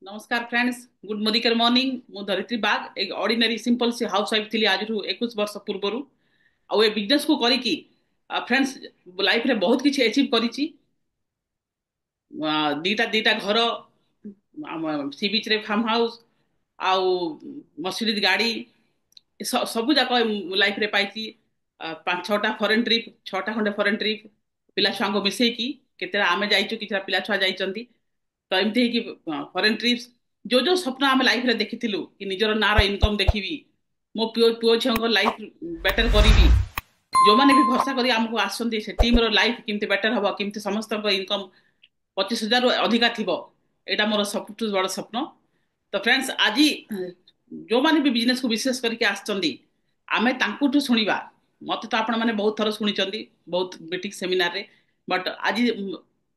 नमस्कार friends. Good morning morning. मु धरित्री बाग एक ऑर्डिनरी सिंपल सी हाउस वाइफ थी आज 21 वर्ष पूर्वर आउ ए बिजनेस को करिकी फ्रेंड्स लाइफ रे बहुत किछि अचीव करिछि। दीटा दीटा घर सी बीच रे फार्म हाउस आउ मर्सिडीज गाड़ी ସବୁ ଯାକ ଲାଇଫ ରେ ପାଇଛି। ପାଞ୍ଚ ଛଅଟା ଫରେନ୍ ଟ୍ରିପ୍, ଛଅଟା ଖଣ୍ଡେ ଫରେନ୍ ଟ୍ରିପ୍ ପିଲା ଛୁଆଙ୍କୁ ମିଶେଇକି କେତେଟା ଆମେ ଯାଇଛୁ, କିଛିଟା ପିଲା ଛୁଆ ଯାଇଛନ୍ତି। ତ ଏମିତି ହେଇକି ଫରେନ୍ ଟ୍ରିପ୍ସ ଯୋଉ ଯୋଉ ସ୍ୱପ୍ନ ଆମେ ଲାଇଫରେ ଦେଖିଥିଲୁ କି ନିଜର ନାଁର ଇନକମ୍ ଦେଖିବି, ମୋ ପୁଅ ପୁଅ ଝିଅଙ୍କ ଲାଇଫ ବେଟର କରିବି, ଯୋଉମାନେ ବି ଭରସା କରି ଆମକୁ ଆସନ୍ତି ସେ ଟିମର ଲାଇଫ କେମିତି ବେଟର ହବ, କେମିତି ସମସ୍ତଙ୍କ ଇନକମ୍ 25,000ରୁ ଅଧିକା ଥିବ, ଏଇଟା ମୋର ସବୁଠୁ ବଡ ସ୍ୱପ୍ନ। ତ ଫ୍ରେଣ୍ଡସ୍ ଆଜି ଯୋଉମାନେ ବି ବିଜନେସ କୁ ବିଶେଷ କରିକି ଆସିଛନ୍ତି ଆମେ ତାଙ୍କଠୁ ଶୁଣିବା। ମତେ ତ ଆପଣ ମାନେ ବହୁତ ଥର ଶୁଣିଛନ୍ତି ବହୁତ ମିଟିଂ ସେମିନାରରେ, ବଟ୍ ଆଜି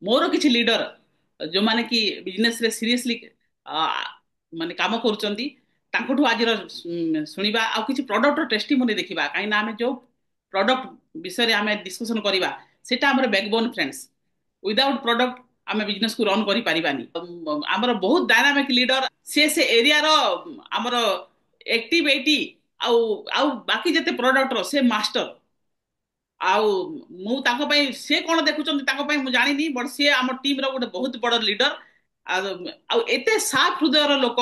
ମୋର କିଛି ଲିଡର ଯୋଉମାନେ କି ବିଜନେସ ରେ ସିରିୟସଲି ମାନେ କାମ କରୁଛନ୍ତି ତାଙ୍କଠୁ ଆଜିର ଶୁଣିବା ଆଉ କିଛି ପ୍ରଡକ୍ଟର ଟେଷ୍ଟିମୋନି ଦେଖିବା। କାହିଁକିନା ଆମେ ଯୋଉ ପ୍ରଡକ୍ଟ ବିଷୟରେ ଆମେ ଡିସ୍କସନ କରିବା ସେଟା ଆମର ବ୍ୟାକବୋନ ଫ୍ରେଣ୍ଡସ୍। ୱିଦାଉଟ୍ ପ୍ରଡକ୍ଟ ଆମେ ବିଜନେସ କୁ ରନ୍ କରିପାରିବାନି। ଆମର ବହୁତ ଡାଇନାମିକ ଲିଡର ସେ ଏରିଆର ଆମର ଆକ୍ଟିଭିଟି ଆଉ ଆଉ ବାକି ଯେତେ ପ୍ରଡକ୍ଟର ସେ ମାଷ୍ଟର। ଆଉ ମୁଁ ତାଙ୍କ ପାଇଁ ସେ କଣ ଦେଖୁଛନ୍ତି ତାଙ୍କ ପାଇଁ ମୁଁ ଜାଣିନି, ବଟ୍ ସିଏ ଆମ ଟିମର ଗୋଟେ ବହୁତ ବଡ ଲିଡର। ଆଉ ଆଉ ଏତେ ସାଫ ହୃଦୟର ଲୋକ,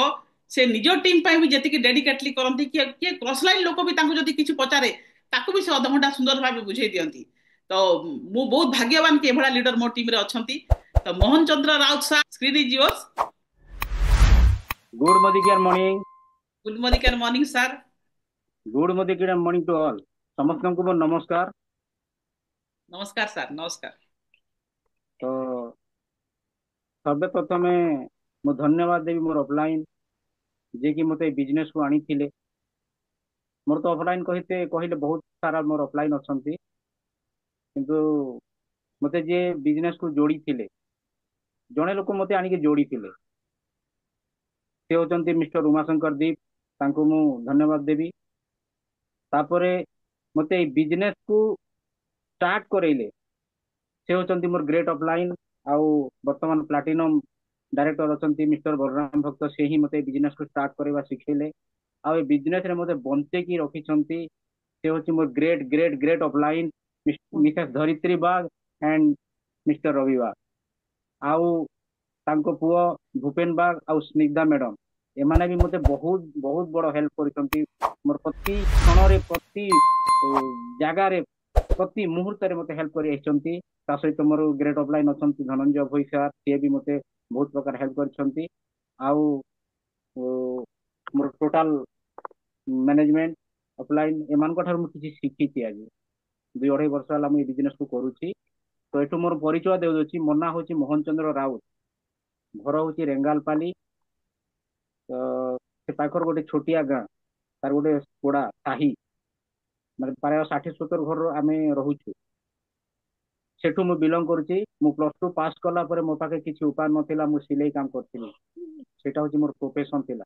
ସେ ନିଜ ଟିମ୍ ପାଇଁ ବି ଯେତିକି ଡେଡିକେଟଲି କରନ୍ତି, କିଏ କିଏ କ୍ରସ୍ ଲାଇନ୍ ଲୋକ ବି ତାଙ୍କୁ ଯଦି କିଛି ପଚାରେ ତାକୁ ବି ସେ ଅଧଘଣ୍ଟା ସୁନ୍ଦର ଭାବେ ବୁଝେଇ ଦିଅନ୍ତି। ତ ମୁଁ ବହୁତ ଭାଗ୍ୟବାନ କି ଏଭଳିଆ ଲିଡର ମୋ ଟିମରେ ଅଛନ୍ତି। ତ Mohan Chandra Raut sir, screen is yours. Good Modikiar morning. Good morning and morning sir. Good Modikiar morning to all. ସମସ୍ତଙ୍କୁ ମୋର ନମସ୍କାର। ନମସ୍କାର ସାର୍, ନମସ୍କାର। ତ ସର୍ବପ୍ରଥମେ ମୁଁ ଧନ୍ୟବାଦ ଦେବି ମୋର ଅଫଲାଇନ ଯିଏକି ମୋତେ ବିଜନେସ କୁ ଆଣିଥିଲେ। ମୋର ତ ଅଫଲାଇନ କହିଲେ ବହୁତ ସାରା ମୋର ଅଫଲାଇନ ଅଛନ୍ତି, କିନ୍ତୁ ମୋତେ ଯିଏ ବିଜନେସ କୁ ଯୋଡ଼ିଥିଲେ, ଜଣେ ଲୋକ ମୋତେ ଆଣିକି ଯୋଡ଼ିଥିଲେ, ସେ ହଉଛନ୍ତି ମିଷ୍ଟର ଉମାଶଙ୍କର ଦୀପ। ତାଙ୍କୁ ମୁଁ ଧନ୍ୟବାଦ ଦେବି। ତାପରେ ମୋତେ ଏଇ ବିଜନେସ କୁ ଷ୍ଟାର୍ଟ କରେଇଲେ, ସେ ହଉଛନ୍ତି ମୋର ଗ୍ରେଟ୍ ଅଫଲାଇନ। ଆଉ ବର୍ତ୍ତମାନ ପ୍ଲାଟିନମ ଡାଇରେକ୍ଟର ଅଛନ୍ତି ମିଷ୍ଟର ବଳରାମ ଭକ୍ତ। ସେ ହିଁ ମୋତେ ବିଜନେସ କୁ ଷ୍ଟାର୍ଟ କରିବା ଶିଖେଇଲେ ଆଉ ଏ ବିଜନେସ ରେ ମୋତେ ବଞ୍ଚେଇକି ରଖିଛନ୍ତି। ସେ ହଉଛି ମୋର great great great offline Mrs Dharitri Bag and mister Ravi Bag, ଆଉ ତାଙ୍କ ପୁଅ ଭୂପେନ ବାଗ ଆଉ ସ୍ନିଗ୍ଧା ମ୍ୟାଡମ। ଏମାନେ ବି ମୋତେ ବହୁତ ବହୁତ ବଡ ହେଲ୍ପ କରିଛନ୍ତି। ମୋର ପ୍ରତି କ୍ଷଣରେ, ପ୍ରତି ଜାଗାରେ, ପ୍ରତି ମୁହୂର୍ତ୍ତରେ ମୋତେ ହେଲ୍ପ କରି ଆସିଛନ୍ତି। ତା ସହିତ ମୋର ଗ୍ରେଟ୍ ଅଫଲାଇନ ଅଛନ୍ତି ଧନଞ୍ଜୟ ଭୋଇ ସାର୍, ସିଏ ବି ମୋତେ ବହୁତ ପ୍ରକାର ହେଲ୍ପ କରିଛନ୍ତି। ଆଉ ଓ, ମୋର ଟୋଟାଲ ମ୍ୟାନେଜମେଣ୍ଟ ଅଫଲାଇନ ଏମାନଙ୍କ ଠାରୁ ମୁଁ କିଛି ଶିଖିଛି। ଆଜି 2-2.5 ବର୍ଷ ହେଲା ମୁଁ ଏ ବିଜନେସ କୁ କରୁଛି। ତ ଏଠୁ ମୋର ପରିଚୟ ଦେଉଛି, ମୋ ନାଁ ହଉଛି ମୋହନ ଚନ୍ଦ୍ର ରାଉତ, ଘର ହଉଛି ରେଙ୍ଗାଲପାଲି। ତ ସେ ପାଖର ଗୋଟେ ଛୋଟିଆ ଗାଁ, ତାର ଗୋଟେ ପୋଡା ସାହି, ମାନେ ପ୍ରାୟ 60-70 ଘର ଆମେ ରହୁଛୁ। ସେଠୁ ମୁଁ ବିଲଙ୍ଗ କରୁଛି। ମୁଁ +2 ପାସ୍ କଲା ପରେ ମୋ ପାଖେ କିଛି ଉପାୟ ନଥିଲା, ମୁଁ ସିଲେଇ କାମ କରିଥିଲି। ସେଇଟା ହଉଛି ମୋର ପ୍ରୋଫେସନ ଥିଲା।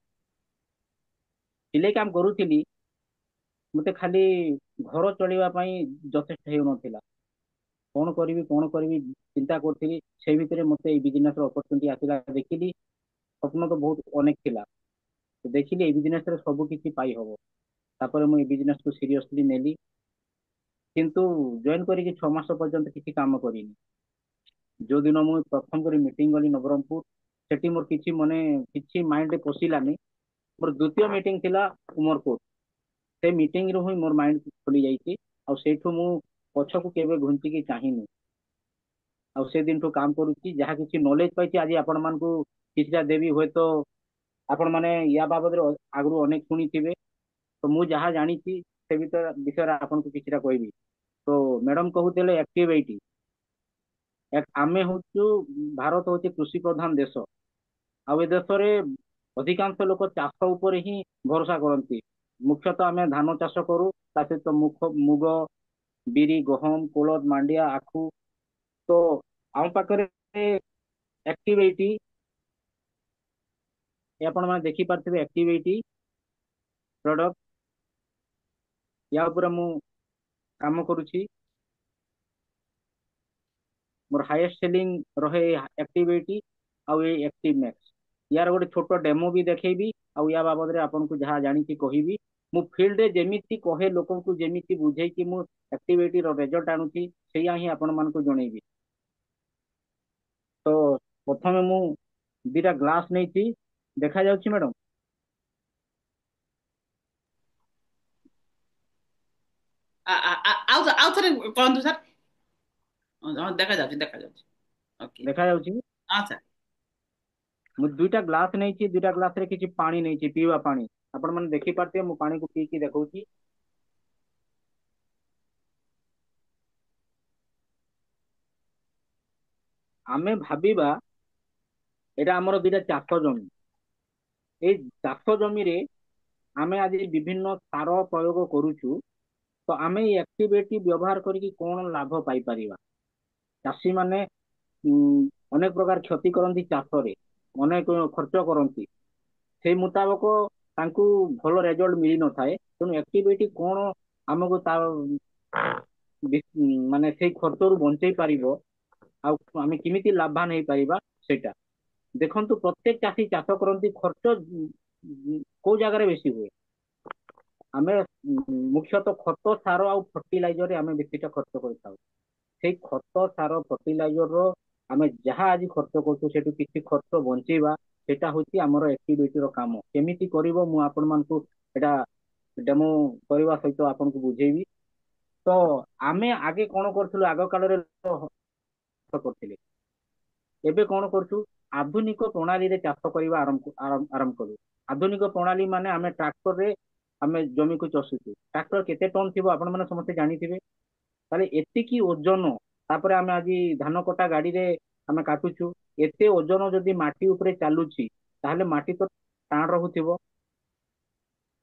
ସିଲେଇ କାମ କରୁଥିଲି, ମତେ ଖାଲି ଘର ଚଳିବା ପାଇଁ ଯଥେଷ୍ଟ ହେଉନଥିଲା। କଣ କରିବି ଚିନ୍ତା କରୁଥିଲି। ସେଇ ଭିତରେ ମତେ ଏଇ ବିଜନେସ ର ଅପରଚୁନିଟି ଆସିଲା। ଦେଖିଲି ସ୍ୱପ୍ନ ତ ବହୁତ ଅନେକ ଥିଲା, ତ ଦେଖିଲି ଏଇ ବିଜନେସ ରେ ସବୁ କିଛି ପାଇ ହବ। ତାପରେ ମୁଁ ଏଇ ବିଜନେସ କୁ ସିରିୟସଲି ନେଲି, କିନ୍ତୁ ଜଏନ କରିକି 6 ମାସ ପର୍ଯ୍ୟନ୍ତ କିଛି କାମ କରିନି। ଯୋଉ ଦିନ ମୁଁ ପ୍ରଥମ କରି ମିଟିଂ ଗଲି ନବରଙ୍ଗପୁର, ସେଠି ମୋର କିଛି କିଛି ମାଇଣ୍ଡ ରେ ପଶିଲାନି। ମୋର ଦ୍ୱିତୀୟ ମିଟିଂ ଥିଲା ଉମରକୋଟ। ସେ ମିଟିଂ ରୁ ହିଁ ମୋର ମାଇଣ୍ଡ ଖୋଲି ଯାଇଛି, ଆଉ ସେଇଠୁ ମୁଁ ପଛକୁ କେବେ ଘୁଞ୍ଚିକି ଚାହିଁନି। ଆଉ ସେ ଦିନଠୁ କାମ କରୁଛି। ଯାହା କିଛି ନଲେଜ ପାଇଛି ଆଜି ଆପଣ ମାନଙ୍କୁ କିଛିଟା ଦେବି। ହୁଏତ ଆପଣ ମାନେ ୟା ବାବଦରେ ଆଗରୁ ଅନେକ ଶୁଣିଥିବେ, ତ ମୁଁ ଯାହା ଜାଣିଛି ସେ ବିଷୟରେ ଆପଣଙ୍କୁ କିଛିଟା କହିବି। ତ ମ୍ୟାଡମ କହୁଥିଲେ ଆକ୍ଟିଭିଟି, ଆମେ ହଉଛୁ, ଭାରତ ହଉଛି କୃଷି ପ୍ରଧାନ ଦେଶ। ଆଉ ଏ ଦେଶରେ ଅଧିକାଂଶ ଲୋକ ଚାଷ ଉପରେ ହିଁ ଭରସା କରନ୍ତି। ମୁଖ୍ୟତଃ ଆମେ ଧାନ ଚାଷ କରୁ, ତା ସହିତ ମୁଗ, ବିରି, ଗହମ, କୋଳଥ, ମାଣ୍ଡିଆ, ଆଖୁ। ତ ଆମ ପାଖରେ ଆକ୍ଟିଭିଟି, ଆପଣ ମାନେ ଦେଖିପାରୁଥିବେ ଆକ୍ଟିଭିଟି ପ୍ରଡକ୍ଟ, ୟା ଉପରେ ମୁଁ କାମ କରୁଛି। ମୋର ହାଇଏଷ୍ଟ ସେଲିଂ ରହେ ଆକ୍ଟିଭିଟି ଆଉ ଏଇ ଆକ୍ଟିଭ ମ୍ୟାକ୍ସ। यार गोटे छोट डेमो भी देखेबी ଆଉ ୟା ବାବଦରେ ଆପଣଙ୍କୁ ଯାହା ଜାଣିଛି କହିବି। ମୁଁ ଫିଲ୍ଡରେ ଯେମିତି କହେ ଲୋକଙ୍କୁ ଯେମିତି ବୁଝେଇକି ମୁଁ ଆକ୍ଟିଭିଟିର ରେଜଲ୍ଟ ଆଣୁଛି ସେଇଆ ହିଁ ଆପଣ ମାନଙ୍କୁ ଜଣେଇବି। ତ ପ୍ରଥମେ ମୁଁ ଦିଟା ଗ୍ଲାସ ନେଇଛି, ଦେଖାଯାଉଛି ମ୍ୟାଡମ? ଆଉ ଥରେ କହନ୍ତୁ ସାର୍। ହଁ ଦେଖାଯାଉଛି ଦେଖାଯାଉଛି। ଓକେ। ଦେଖାଯାଉଛି। ହଁ ସାର୍। ମୁଁ ଦୁଇଟା ଗ୍ଲାସ ନେଇଛି, ଦୁଇଟା ଗ୍ଲାସ ରେ କିଛି ପାଣି ନେଇଛି, ପିଇବା ପାଣି। ଆପଣ ମାନେ ଦେଖିପାରୁଥିବେ ମୁଁ ପାଣିକୁ ପିଇକି ଦେଖଉଛି। ଆମେ ଭାବିବା ଏଇଟା ଆମର ଦିଟା ଚାଷ ଜମି। ଏଇ ଚାଷ ଜମିରେ ଆମେ ଆଜି ବିଭିନ୍ନ ସାର ପ୍ରୟୋଗ କରୁଛୁ। ତ ଆମେ ଏଇ ଆକ୍ଟିଭିଟି ବ୍ୟବହାର କରିକି କଣ ଲାଭ ପାଇପାରିବା? ଚାଷୀ ମାନେ ଉଁ, ଅନେକ ପ୍ରକାର କ୍ଷତି କରନ୍ତି ଚାଷରେ, ଅନେକ ଖର୍ଚ୍ଚ କରନ୍ତି। ସେଇ ମୁତାବକ ତାଙ୍କୁ ଭଲ ରେଜଲ୍ଟ ମିଳିନଥାଏ। ତେଣୁ ଆକ୍ଟିଭିଟି କଣ ଆମକୁ ତା ମାନେ ସେଇ ଖର୍ଚ୍ଚରୁ ବଞ୍ଚେଇ ପାରିବ, ଆଉ ଆମେ କେମିତି ଲାଭବାନ ହେଇପାରିବା ସେଇଟା ଦେଖନ୍ତୁ। ପ୍ରତ୍ୟେକ ଚାଷୀ ଚାଷ କରନ୍ତି, ଖର୍ଚ୍ଚ କୋଉ ଜାଗାରେ ବେଶୀ ହୁଏ? ଆମେ ମୁଖ୍ୟତଃ ଖତ ସାର ଆଉ ଫର୍ଟିଲାଇଜରରେ ଆମେ ବେଶୀଟା ଖର୍ଚ୍ଚ କରିଥାଉ। ସେଇ ଖତ ସାର ଫର୍ଟିଲାଇଜର ର ଆମେ ଯାହା ଆଜି ଖର୍ଚ୍ଚ କରୁଛୁ ସେଠୁ କିଛି ଖର୍ଚ୍ଚ ବଞ୍ଚେଇବା, ସେଇଟା ହଉଛି ଆମର ଆକ୍ଟିଭିଟିର କାମ। କେମିତି କରିବ ମୁଁ ଆପଣ ମାନଙ୍କୁ ଏଇଟା ଡେମୋ କରିବା ସହିତ ଆପଣଙ୍କୁ ବୁଝେଇବି। ତ ଆମେ ଆଗେ କଣ କରୁଥିଲୁ, ଆଗ କାଳରେ କରୁଥିଲେ, ଏବେ କଣ କରୁଛୁ? ଆଧୁନିକ ପ୍ରଣାଳୀରେ ଚାଷ କରିବା ଆରମ୍ଭ କରୁ। ଆଧୁନିକ ପ୍ରଣାଳୀ ମାନେ ଆମେ ଟ୍ରାକ୍ଟରରେ ଆମେ ଜମିକୁ ଚଷୁଛୁ। ଟ୍ରାକ୍ଟର କେତେ ଟନ୍ ଥିବ ଆପଣ ମାନେ ସମସ୍ତେ ଜାଣିଥିବେ। ତାହେଲେ ଏତିକି ଓଜନ, ତାପରେ ଆମେ ଆଜି ଧାନ କଟା ଗାଡିରେ ଆମେ କାଟୁଛୁ। ଏତେ ଓଜନ ଯଦି ମାଟି ଉପରେ ଚାଲୁଛି ତାହେଲେ ମାଟି ତ ଟାଣ ରହୁଥିବ।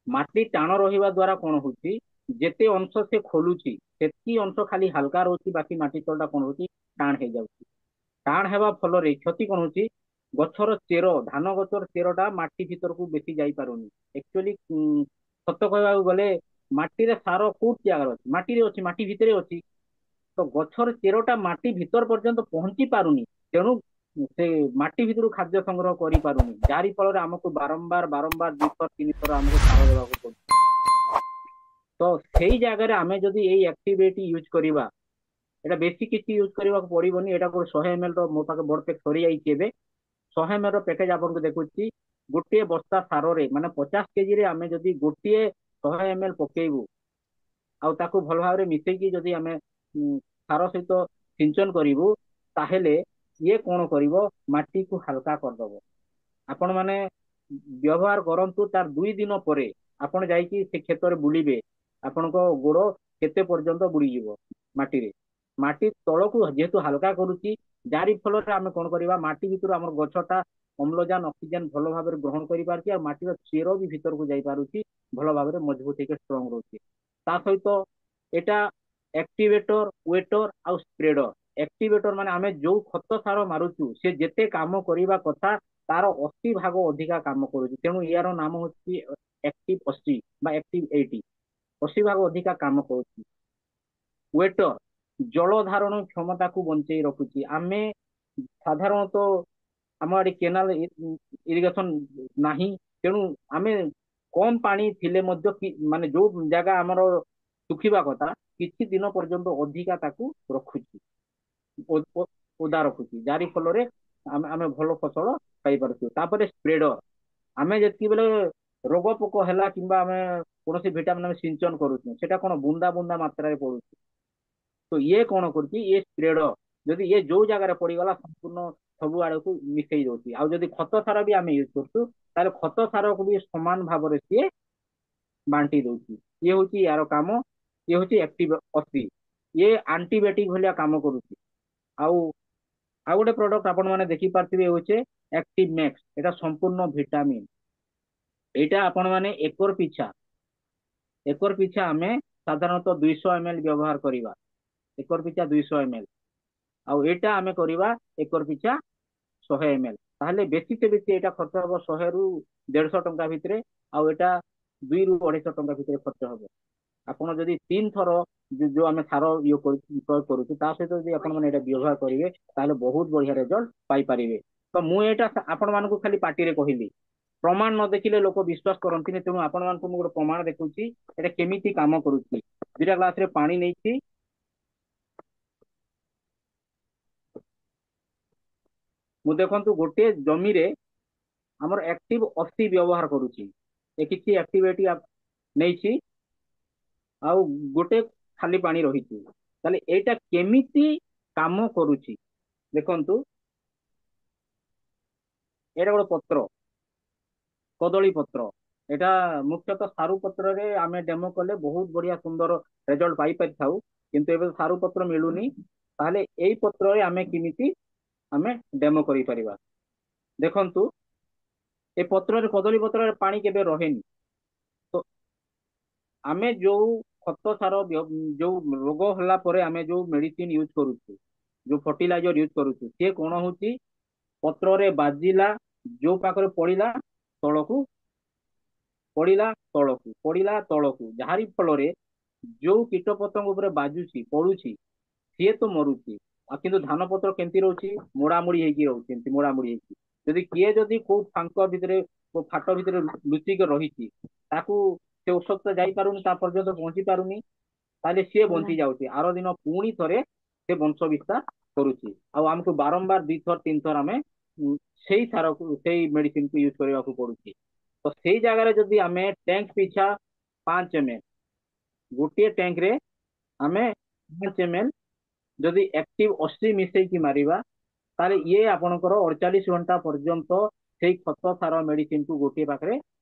ମାଟି ଟାଣ ରହିବା ଦ୍ଵାରା କଣ ହଉଛି, ଯେତେ ଅଂଶ ସେ ଖୋଲୁଛି ସେତିକି ଅଂଶ ଖାଲି ହାଲକା ରହୁଛି, ବାକି ମାଟି ତଳଟା କଣ ହଉଛି, ଟାଣ ହେଇଯାଉଛି। ଟାଣ ହେବା ଫଳରେ କ୍ଷତି କଣ ହଉଛି, ଗଛର ଚେର, ଧାନ ଗଛର ଚେରଟା ମାଟି ଭିତରକୁ ବେଶି ଯାଇପାରୁନି। ଆକ୍ଚୁଆଲି ସତ କହିବାକୁ ଗଲେ ମାଟିରେ ସାର କୋଉଠି ଜାଗାରେ ଅଛି? ମାଟିରେ ଅଛି, ମାଟି ଭିତରେ ଅଛି। ତ ଗଛର ଚେରଟା ମାଟି ଭିତର ପର୍ଯ୍ୟନ୍ତ ପହଞ୍ଚି ପାରୁନି। ତେଣୁ ସେ ମାଟି ଭିତରୁ ଖାଦ୍ୟ ସଂଗ୍ରହ କରିପାରୁନି, ଯାରି ଫଳରେ ଆମକୁ ବାରମ୍ବାର ବାରମ୍ବାର ଦୁଇଥର ତିନିଥର ଆମକୁ ସାର ଦେବାକୁ ପଡୁଛି। ତ ସେଇ ଜାଗାରେ ଆମେ ଯଦି ଏଇ ଆକ୍ଟିଭିଟି ୟୁଜ କରିବା, ଏଇଟା ବେଶୀ କିଛି ୟୁଜ କରିବାକୁ ପଡିବନି। ଏଇଟା ଗୋଟେ 100 ml ର ମୋ ପାଖେ ବଡ ପ୍ୟାକ୍ ସରିଯାଇଛି ଏବେ। 100 ml ର ପ୍ୟାକେଜ ଆପଣଙ୍କୁ ଦେଖୁଛି। ଗୋଟିଏ ବସ୍ତା ସାରରେ ମାନେ 50 କେଜିରେ ଆମେ ଯଦି ଗୋଟିଏ 100 ml ପକେଇବୁ, ଆଉ ତାକୁ ଭଲ ଭାବରେ ମିଶେଇକି ଯଦି ଆମେ ସାର ସହିତ ସିଞ୍ଚନ କରିବୁ, ତାହେଲେ ଇଏ କଣ କରିବ, ମାଟିକୁ ହାଲକା କରିଦବ। ଆପଣ ମାନେ ବ୍ୟବହାର କରନ୍ତୁ, ତାର 2 ଦିନ ପରେ ଆପଣ ଯାଇକି ସେ କ୍ଷେତରେ ବୁଲିବେ, ଆପଣଙ୍କ ଗୋଡ କେତେ ପର୍ଯ୍ୟନ୍ତ ବୁଡିଯିବ ମାଟିରେ। ମାଟି ତଳକୁ ଯେହେତୁ ହାଲକା କରୁଛି, ଯାରି ଫଳରେ ଆମେ କଣ କରିବା, ମାଟି ଭିତରୁ ଆମର ଗଛଟା ଅମ୍ଳଜାନ ଅକ୍ସିଜେନ ଭଲ ଭାବରେ ଗ୍ରହଣ କରିପାରୁଛି, ଆଉ ମାଟିର ଚେର ବି ଭିତରକୁ ଯାଇପାରୁଛି, ଭଲ ଭାବରେ ମଜବୁତ ହେଇକି ଷ୍ଟ୍ରଙ୍ଗ ରହୁଛି। ତା ସହିତ ଏଟା ଆକ୍ଟିଭେଟର, ୱେଟର ଆଉ ସ୍ପ୍ରେଡର। ଆକ୍ଟିଭେଟର ମାନେ ଆମେ ଯୋଉ ଖତ ସାର ମାରୁଛୁ ସେ ଯେତେ କାମ କରିବା କଥା ତାର 80% ଅଧିକା କାମ କରୁଛି। ତେଣୁ ୟାର ନାମ ହଉଛି ଆକ୍ଟିଭ 80 ବା ଆକ୍ଟିଭ 80। 80% ଅଧିକା କାମ କରୁଛି। ୱେଟର ଜଳ ଧାରଣ କ୍ଷମତାକୁ ବଞ୍ଚେଇ ରଖୁଛି। ଆମେ ସାଧାରଣତଃ ଆମ ଆଡେ କେନାଲ ଇରିଗେସନ ନାହିଁ, ତେଣୁ ଆମେ କମ ପାଣି ଥିଲେ ମଧ୍ୟ ମାନେ ଯୋଉ ଜାଗା ଆମର ଶୁଖିବା କଥା କିଛି ଦିନ ପର୍ଯ୍ୟନ୍ତ ଅଧିକା ତାକୁ ରଖୁଛି, ଓଦା ରଖୁଛି, ଯାରି ଫଳରେ ଆମେ ଭଲ ଫସଲ ପାଇପାରୁଛୁ। ତାପରେ ସ୍ପ୍ରେଡର, ଆମେ ଯେତିକି ବେଳେ ରୋଗ ପୋକ ହେଲା କିମ୍ବା ଆମେ କୌଣସି ଭିଟାମିନ ଆମେ ସିଞ୍ଚନ କରୁଛୁ, ସେଟା କଣ ବୁନ୍ଦା ବୁନ୍ଦା ମାତ୍ରାରେ ପଡୁଛି। ତ ଇଏ କଣ କରୁଛି, ଇଏ ସ୍ପ୍ରେଡର ଯଦି ଇଏ ଯୋଉ ଜାଗାରେ ପଡିଗଲା ସମ୍ପୂର୍ଣ୍ଣ ସବୁ ଆଡକୁ ମିଶେଇ ଦଉଛି। ଆଉ ଯଦି ଖତ ସାର ବି ଆମେ ୟୁଜ କରୁଛୁ, ତାହେଲେ ଖତ ସାରକୁ ବି ସମାନ ଭାବରେ ସିଏ ବାଣ୍ଟି ଦଉଛି। ଇଏ ହଉଛି ୟାର କାମ। ଇଏ ହଉଛି ଆକ୍ଟିଭ 80। ଇଏ ଆଣ୍ଟିବାୟୋଟିକ ଭଳିଆ କାମ କରୁଛି। ଆଉ ଆଉ ଗୋଟେ ପ୍ରଡକ୍ଟ ଆପଣ ମାନେ ଦେଖିପାରୁଥିବେ ହଉଛି ଆକ୍ଟିଭ ମ୍ୟାକ୍ସ। ଏଟା ସମ୍ପୂର୍ଣ୍ଣ ଭିଟାମିନ। ଏଇଟା ଆପଣ ମାନେ ଏକର ପିଛା ଆମେ ସାଧାରଣତଃ 200 ml ବ୍ୟବହାର କରିବା। ଏକର ପିଛା 200 ml। ଆଉ ଏଇଟା ଆମେ କରିବା ଏକର ପିଛା 100 ml। ତାହେଲେ ବେଶୀ ସେ ବେଶୀ ଏଇଟା ଖର୍ଚ୍ଚ ହବ 100 ରୁ 150 ଟଙ୍କା ଭିତରେ। ଆଉ ଏଇଟା 2 ରୁ 250 ଟଙ୍କା ଭିତରେ ଖର୍ଚ୍ଚ ହବ। ଆପଣ ଯଦି 3 ଥର ଯୋଉ ଆମେ ସାର ପ୍ରୟୋଗ କରୁଛୁ ତା ସହିତ ଯଦି ଆପଣ ମାନେ ଏଇଟା ବ୍ୟବହାର କରିବେ, ତାହେଲେ ବହୁତ ବଢିଆ ରେଜଲ୍ଟ ପାଇପାରିବେ। ତ ମୁଁ ଏଇଟା ଆପଣ ମାନଙ୍କୁ ଖାଲି ପାଟିରେ କହିଲି, ପ୍ରମାଣ ନ ଦେଖିଲେ ଲୋକ ବିଶ୍ୱାସ କରନ୍ତିନି। ତେଣୁ ଆପଣ ମାନଙ୍କୁ ମୁଁ ଗୋଟେ ପ୍ରମାଣ ଦେଖୁଛି ଏଟା କେମିତି କାମ କରୁଛି। 2ଟା ଗ୍ଲାସରେ ପାଣି ନେଇଛି, ମୁଁ ଦେଖନ୍ତୁ ଗୋଟେ ଜମିରେ ଆମର ଆକ୍ଟିଭ 80 ବ୍ୟବହାର କରୁଛି। ଏ କିଛି ଆକ୍ଟିଭିଟି ନେଇଛି ଆଉ ଗୋଟେ ଖାଲି ପାଣି ରହିଛି। ତାହେଲେ ଏଇଟା କେମିତି କାମ କରୁଛି ଦେଖନ୍ତୁ। ଏଇଟା ଗୋଟେ ପତ୍ର, କଦଳୀ ପତ୍ର। ଏଟା ମୁଖ୍ୟତଃ ସାରୁ ପତ୍ରରେ ଆମେ ଡେମୋ କଲେ ବହୁତ ବଢିଆ ସୁନ୍ଦର ରେଜଲ୍ଟ ପାଇପାରିଥାଉ। କିନ୍ତୁ ଏବେ ସାରୁ ପତ୍ର ମିଳୁନି। ତାହେଲେ ଏଇ ପତ୍ରରେ ଆମେ କେମିତି ଆମେ ଡେମୋ କରିପାରିବା। ଦେଖନ୍ତୁ ଏ ପତ୍ରରେ, କଦଳୀ ପତ୍ରରେ ପାଣି କେବେ ରହେନି। ତ ଆମେ ଯୋଉ ଖତ ସାର ଯୋଉ ରୋଗ ହେଲା ପରେ ଆମେ ଯୋଉ ମେଡିସିନ ୟୁଜ କରୁଛୁ, ଯୋଉ ଫର୍ଟିଲାଇଜର ୟୁଜ କରୁଛୁ, ସିଏ କଣ ହଉଛି ପତ୍ରରେ ବାଜିଲା, ଯୋଉ ପାଖରେ ପଡିଲା ତଳକୁ, ପଡିଲା ତଳକୁ, ପଡିଲା ତଳକୁ, ଯାହାରି ଫଳରେ ଯୋଉ କୀଟ ପତଙ୍ଗ ଉପରେ ବାଜୁଛି ପଡୁଛି ସିଏ ତ ମରୁଛି। ଆଉ କିନ୍ତୁ ଧାନ ପତ୍ର କେମିତି ରହୁଛି, ମୋଡାମୋଡି ହେଇକି ରହୁଛି, ଏମିତି ମୋଡାମୋଡି ହେଇକି। ଯଦି କିଏ ଯଦି କୋଉ ଫାଙ୍କ ଭିତରେ, କୋଉ ଫାଟ ଭିତରେ ଲୁଚିକି ରହିଛି, ତାକୁ ସେ ଔଷଧ ତ ଯାଇପାରୁନି, ତା ପର୍ଯ୍ୟନ୍ତ ପହଞ୍ଚି ପାରୁନି, ତାହେଲେ ସିଏ ବଞ୍ଚି ଯାଉଛି। ଆର ଦିନ ପୁଣି ଥରେ ସେ ବଂଶ ବିସ୍ତାର କରୁଛି। ଆଉ ଆମକୁ ବାରମ୍ବାର 2 ଥର 3 ଥର ଆମେ ସେଇ ସାରକୁ, ସେଇ ମେଡିସିନକୁ ୟୁଜ କରିବାକୁ ପଡୁଛି। ତ ସେଇ ଜାଗାରେ ଯଦି ଆମେ ଟ୍ୟାଙ୍କ ପିଛା 5 ml, ଗୋଟିଏ ଟ୍ୟାଙ୍କରେ ଆମେ 5 ml ଯଦି ଆକ୍ଟିଭ 80 ମିଶେଇକି ମାରିବା, ତାହେଲେ ଇଏ ଆପଣଙ୍କର 48 ଘଣ୍ଟା ପର୍ଯ୍ୟନ୍ତ ସେଇ ଖତ ସାର ମେଡିସିନକୁ ଗୋଟିଏ ପାଖରେ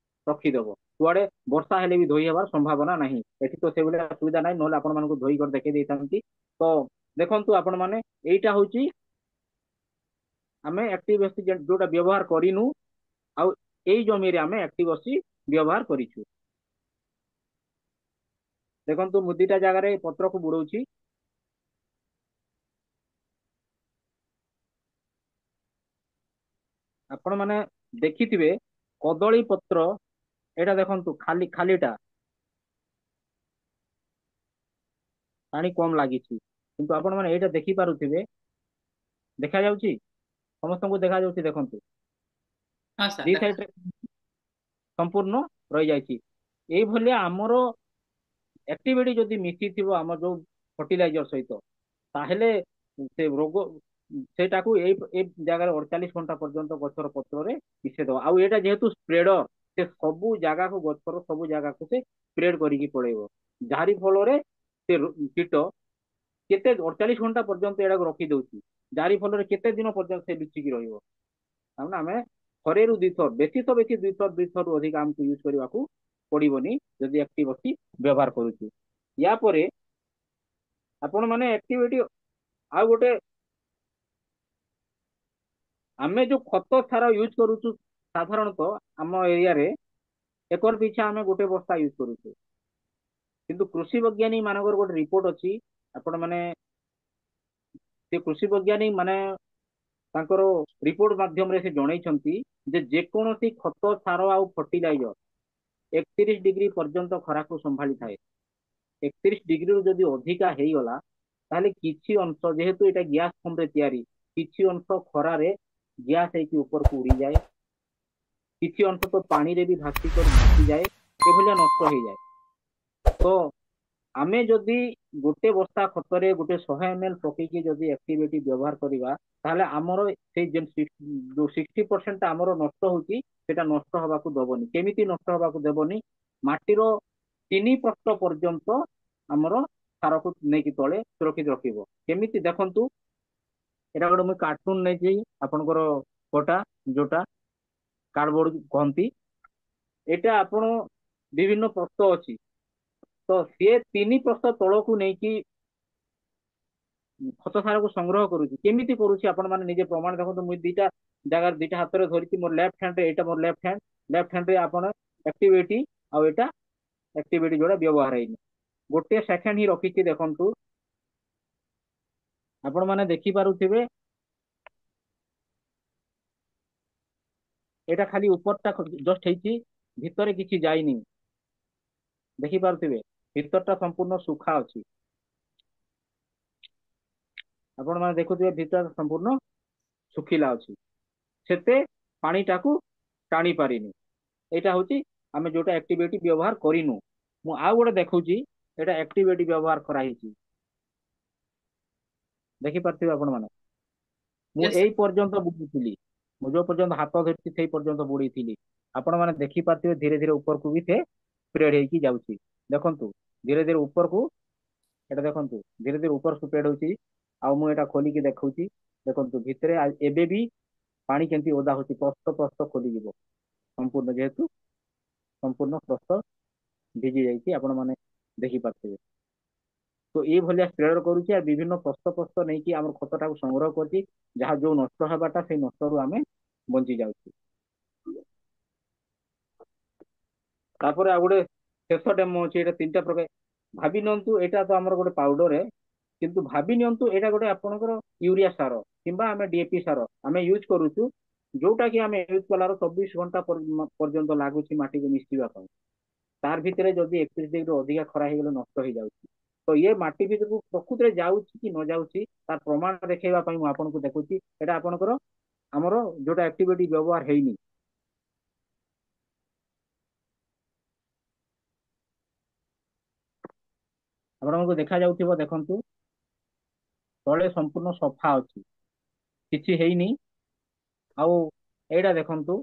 ରଖିଦବ। କୁଆଡେ ବର୍ଷା ହେଲେ ବି ଧୋଇ ହେବାର ସମ୍ଭାବନା ନାହିଁ। ଏଠି ତ ସେଭଳିଆ ସୁବିଧା ନାହିଁ, ନହେଲେ ଆପଣ ମାନଙ୍କୁ ଧୋଇ କରି ଦେଖେଇ ଦେଇଥାନ୍ତି। ତ ଦେଖନ୍ତୁ ଆପଣ ମାନେ, ଏଇଟା ହଉଛି ଆମେ ଆକ୍ଟିଭ 80 ଯୋଉଟା ବ୍ୟବହାର କରିନୁ, ଆଉ ଏଇ ଜମିରେ ଆମେ ଆକ୍ଟିଭ 80 ବ୍ୟବହାର କରିଛୁ। ଦେଖନ୍ତୁ ମୁଁ 2ଟା ଜାଗାରେ ପତ୍ରକୁ ବୁଡଉଛି। ଆପଣ ମାନେ ଦେଖିଥିବେ କଦଳୀ ପତ୍ର, ଏଇଟା ଦେଖନ୍ତୁ ଖାଲି ଖାଲିଟା, ପାଣି କମ ଲାଗିଛି। କିନ୍ତୁ ଆପଣ ମାନେ ଏଇଟା ଦେଖିପାରୁଥିବେ, ଦେଖାଯାଉଛି, ସମସ୍ତଙ୍କୁ ଦେଖାଯାଉଛି, ଦେଖନ୍ତୁ ହଁ ସାର୍ ଦି ଦେଖ। ସାଇଡରେ ସମ୍ପୂର୍ଣ୍ଣ ରହିଯାଇଛି। ଏଇଭଳିଆ ଆମର ଆକ୍ଟିଭିଟି ଯଦି ମିଶିଥିବ ଆମ ଯୋଉ ଫର୍ଟିଲାଇଜର ସହିତ, ତାହେଲେ ସେ ରୋଗ ସେଇଟାକୁ ଏଇ ଏଇ ଜାଗାରେ 48 ଘଣ୍ଟା ପର୍ଯ୍ୟନ୍ତ ଗଛର ପତ୍ରରେ ମିଶେଇଦବ। ଆଉ ଏଇଟା ଯେହେତୁ ସ୍ପ୍ରେଡର, ସେ ସବୁ ଜାଗାକୁ, ଗଛର ସବୁ ଜାଗାକୁ ସେ ସ୍ପ୍ରେଡ କରିକି ପଳେଇବ। ଯାହାରି ଫଳରେ ସେ କୀଟ କେତେ 48 ଘଣ୍ଟା ପର୍ଯ୍ୟନ୍ତ ଏଟାକୁ ରଖି ଦଉଛି। ଯାହାରି ଫଳରେ କେତେ ଦିନ ପର୍ଯ୍ୟନ୍ତ ସେ ଲୁଚିକି ରହିବ। ତାମାନେ ଆମେ ଥରେରୁ 2 ଥର, ବେଶୀ ତ ବେଶୀ 2 ଥର, 2 ଥରରୁ ଅଧିକ ଆମକୁ ୟୁଜ କରିବାକୁ ପଡିବନି ଯଦି ଆକ୍ଟିଭ 80 ବ୍ୟବହାର କରୁଛୁ। ୟା ପରେ ଆପଣ ମାନେ ଆକ୍ଟିଭିଟି ଆଉ ଗୋଟେ, ଆମେ ଯୋଉ ଖତ ସାର ୟୁଜ କରୁଛୁ ସାଧାରଣତଃ ଆମ ଏରିଆରେ ଏକର ପିଛା ଆମେ ଗୋଟେ ବସ୍ତା ୟୁଜ କରୁଛୁ। କିନ୍ତୁ କୃଷି ବୈଜ୍ଞାନିକ ମାନଙ୍କର ଗୋଟେ ରିପୋର୍ଟ ଅଛି, ଆପଣ ମାନେ ସେ କୃଷି ବୈଜ୍ଞାନିକ ମାନେ ତାଙ୍କର ରିପୋର୍ଟ ମାଧ୍ୟମରେ ସେ ଜଣେଇଛନ୍ତି ଯେ ଯେକୌଣସି ଖତ ସାର ଆଉ ଫର୍ଟିଲାଇଜର 31 ଡିଗ୍ରୀ ପର୍ଯ୍ୟନ୍ତ ଖରାକୁ ସମ୍ଭାଳିଥାଏ। 31 ଡିଗ୍ରୀରୁ ଯଦି ଅଧିକା ହେଇଗଲା, ତାହେଲେ କିଛି ଅଂଶ, ଯେହେତୁ ଏଇଟା ଗ୍ୟାସ ଫର୍ମରେ ତିଆରି, କିଛି ଅଂଶ ଖରାରେ ଗ୍ୟାସ ହେଇକି ଉପରକୁ ଉଡିଯାଏ, କିଛି ଅଂଶ ତ ପାଣିରେ ବି ଭାସିଯାଏ, ଏଭଳିଆ ନଷ୍ଟ ହେଇଯାଏ। ତ ଆମେ ଯଦି ଗୋଟେ ବସ୍ତା ଖତରେ ଗୋଟେ 100 ml ପକେଇକି ଯଦି ଆକ୍ଟିଭିଟି ବ୍ୟବହାର କରିବା, ତାହେଲେ ଆମର ସେଇ ଯୋଉ 60% ଆମର ନଷ୍ଟ ହଉଛି, ସେଟା ନଷ୍ଟ ହବାକୁ ଦବନି। କେମିତି ନଷ୍ଟ ହବାକୁ ଦେବନି, ମାଟିର 3 ପ୍ରସ୍ତ ପର୍ଯ୍ୟନ୍ତ ଆମର ସାରକୁ ନେଇକି ତଳେ ସୁରକ୍ଷିତ ରଖିବ। କେମିତି ଦେଖନ୍ତୁ, ଏଟା ଗୋଟେ ମୁଁ କାର୍ଟୁନ ନେଇଛି, ଆପଣଙ୍କର କୋଟା, ଯୋଉଟା କାର୍ଡବୋର୍ଡ କହନ୍ତି। ଏଇଟା ଆପଣ ବିଭିନ୍ନ ପ୍ରସ୍ତ ଅଛି, ତ ସିଏ 3 ପ୍ରସ୍ତ ତଳକୁ ନେଇକି ଖତ ସାରକୁ ସଂଗ୍ରହ କରୁଛି। କେମିତି କରୁଛି ଆପଣ ମାନେ ନିଜେ ପ୍ରମାଣ ଦେଖନ୍ତୁ। ମୁଁ 2ଟା ଜାଗାରେ 2ଟା ହାତରେ ଧରିଛି, ମୋର ଲେଫ୍ଟ ହ୍ୟାଣ୍ଡରେ, ଏଇଟା ମୋର ଲେଫ୍ଟ ହ୍ୟାଣ୍ଡରେ ଆପଣ ଆକ୍ଟିଭିଟି, ଆଉ ଏଇଟା ଆକ୍ଟିଭିଟି ଯୋଉଟା ବ୍ୟବହାର ହେଇନି। ଗୋଟେ ସେକେଣ୍ଡ ହିଁ ରଖିଛି, ଦେଖନ୍ତୁ ଆପଣ ମାନେ ଦେଖିପାରୁଥିବେ, ଏଇଟା ଖାଲି ଉପରଟା ଜଷ୍ଟ ହେଇଛି, ଭିତରେ କିଛି ଯାଇନି। ଦେଖିପାରୁଥିବେ ଭିତରଟା ସମ୍ପୂର୍ଣ୍ଣ ଶୁଖା ଅଛି। ଆପଣ ମାନେ ଦେଖୁଥିବେ ଭିତର ସମ୍ପୂର୍ଣ୍ଣ ଶୁଖିଲା ଅଛି। ସେତେ ପାଣିଟାକୁ ଟାଣି ପାରିନି। ଏଇଟା ହଉଛି ଆମେ ଯୋଉଟା ଆକ୍ଟିଭିଟି ବ୍ୟବହାର କରିନୁ। ମୁଁ ଆଉ ଗୋଟେ ଦେଖୁଛି, ଏଇଟା ଆକ୍ଟିଭିଟି ବ୍ୟବହାର କରାହେଇଛି। ଦେଖିପାରୁଥିବେ ଆପଣ ମାନେ। ମୁଁ ୟେସ୍ ଏଇ ପର୍ଯ୍ୟନ୍ତ ବୁଡିଥିଲି, ମୁଁ ଯୋଉ ପର୍ଯ୍ୟନ୍ତ ହାତ ଧରିଛି ସେଇ ପର୍ଯ୍ୟନ୍ତ ବୁଡିଥିଲି। ଆପଣ ମାନେ ଦେଖିପାରୁଥିବେ ଧୀରେ ଧୀରେ ଉପରକୁ ବି ସେ ସ୍ପ୍ରେଡ ହେଇକି ଯାଉଛି। ଦେଖନ୍ତୁ ଧୀରେ ଧୀରେ ଉପରକୁ, ଏଇଟା ଦେଖନ୍ତୁ ଧୀରେ ଧୀରେ ଉପର ସ୍ପ୍ରେଡ ହଉଛି। ଆଉ ମୁଁ ଏଇଟା ଖୋଲିକି ଦେଖଉଛି, ଦେଖନ୍ତୁ ଭିତରେ ଏବେ ବି ପାଣି କେମିତି ଓଦା ହଉଛି, ପ୍ରସ୍ତ ପ୍ରସ୍ତ ଖୋଲିଯିବ ସମ୍ପୂର୍ଣ୍ଣ, ଯେହେତୁ ସମ୍ପୂର୍ଣ୍ଣ ପ୍ରସ୍ତ ଭିଜି ଯାଇଛି, ଆପଣ ମାନେ ଦେଖିପାରୁଥିବେ। ତ ଏଇଭଳିଆ ସ୍ପ୍ରେଡ କରୁଛି, ଆଉ ବିଭିନ୍ନ ପ୍ରସ୍ତ ପ୍ରସ୍ତ ନେଇକି ଆମର ଖତଟାକୁ ସଂଗ୍ରହ କରୁଛି, ଯାହା ଯୋଉ ନଷ୍ଟ ହେବାଟା ସେଇ ନଷ୍ଟରୁ ଆମେ ବଞ୍ଚି ଯାଉଛୁ। ତାପରେ ଆଉ ଗୋଟେ ଶେଷ ଡେମୋ ଅଛି, ଏଇଟା ତିନିଟା ପ୍ରକାର। ଭାବି ନିଅନ୍ତୁ ଏଇଟା ତ ଆମର ଗୋଟେ ପାଉଡର, କିନ୍ତୁ ଭାବି ନିଅନ୍ତୁ ଏଇଟା ଗୋଟେ ଆପଣଙ୍କର ୟୁରିଆ ସାର କିମ୍ବା ଆମେ ଡିଏପି ସାର ଆମେ ୟୁଜ କରୁଛୁ, ଯୋଉଟା କି ଆମେ ୟୁଜ କଲାର 24 ଘଣ୍ଟା ପର୍ଯ୍ୟନ୍ତ ଲାଗୁଛି ମାଟିକୁ ମିଶିବା ପାଇଁ। ତାର ଭିତରେ ଯଦି 31 ଡିଗ୍ରୀ ଅଧିକା ଖରା ହେଇଗଲେ ନଷ୍ଟ ହେଇଯାଉଛି। ତ ଇଏ ମାଟି ଭିତରକୁ ପ୍ରକୃତରେ ଯାଉଛି କି ନ ଯାଉଛି ତାର ପ୍ରମାଣ ଦେଖେଇବା ପାଇଁ ମୁଁ ଆପଣଙ୍କୁ ଦେଖୁଛି। ଏଇଟା ଆପଣଙ୍କର ଆମର ଯୋଉଟା ଆକ୍ଟିଭିଟି ବ୍ୟବହାର ହେଇନି। ଆପଣଙ୍କୁ ଦେଖା ଯାଉଥିବ, ଦେଖନ୍ତୁ ତଳେ ସମ୍ପୂର୍ଣ୍ଣ ସଫା ଅଛି, କିଛି ହେଇନି। ଆଉ ଏଇଟା ଦେଖନ୍ତୁ,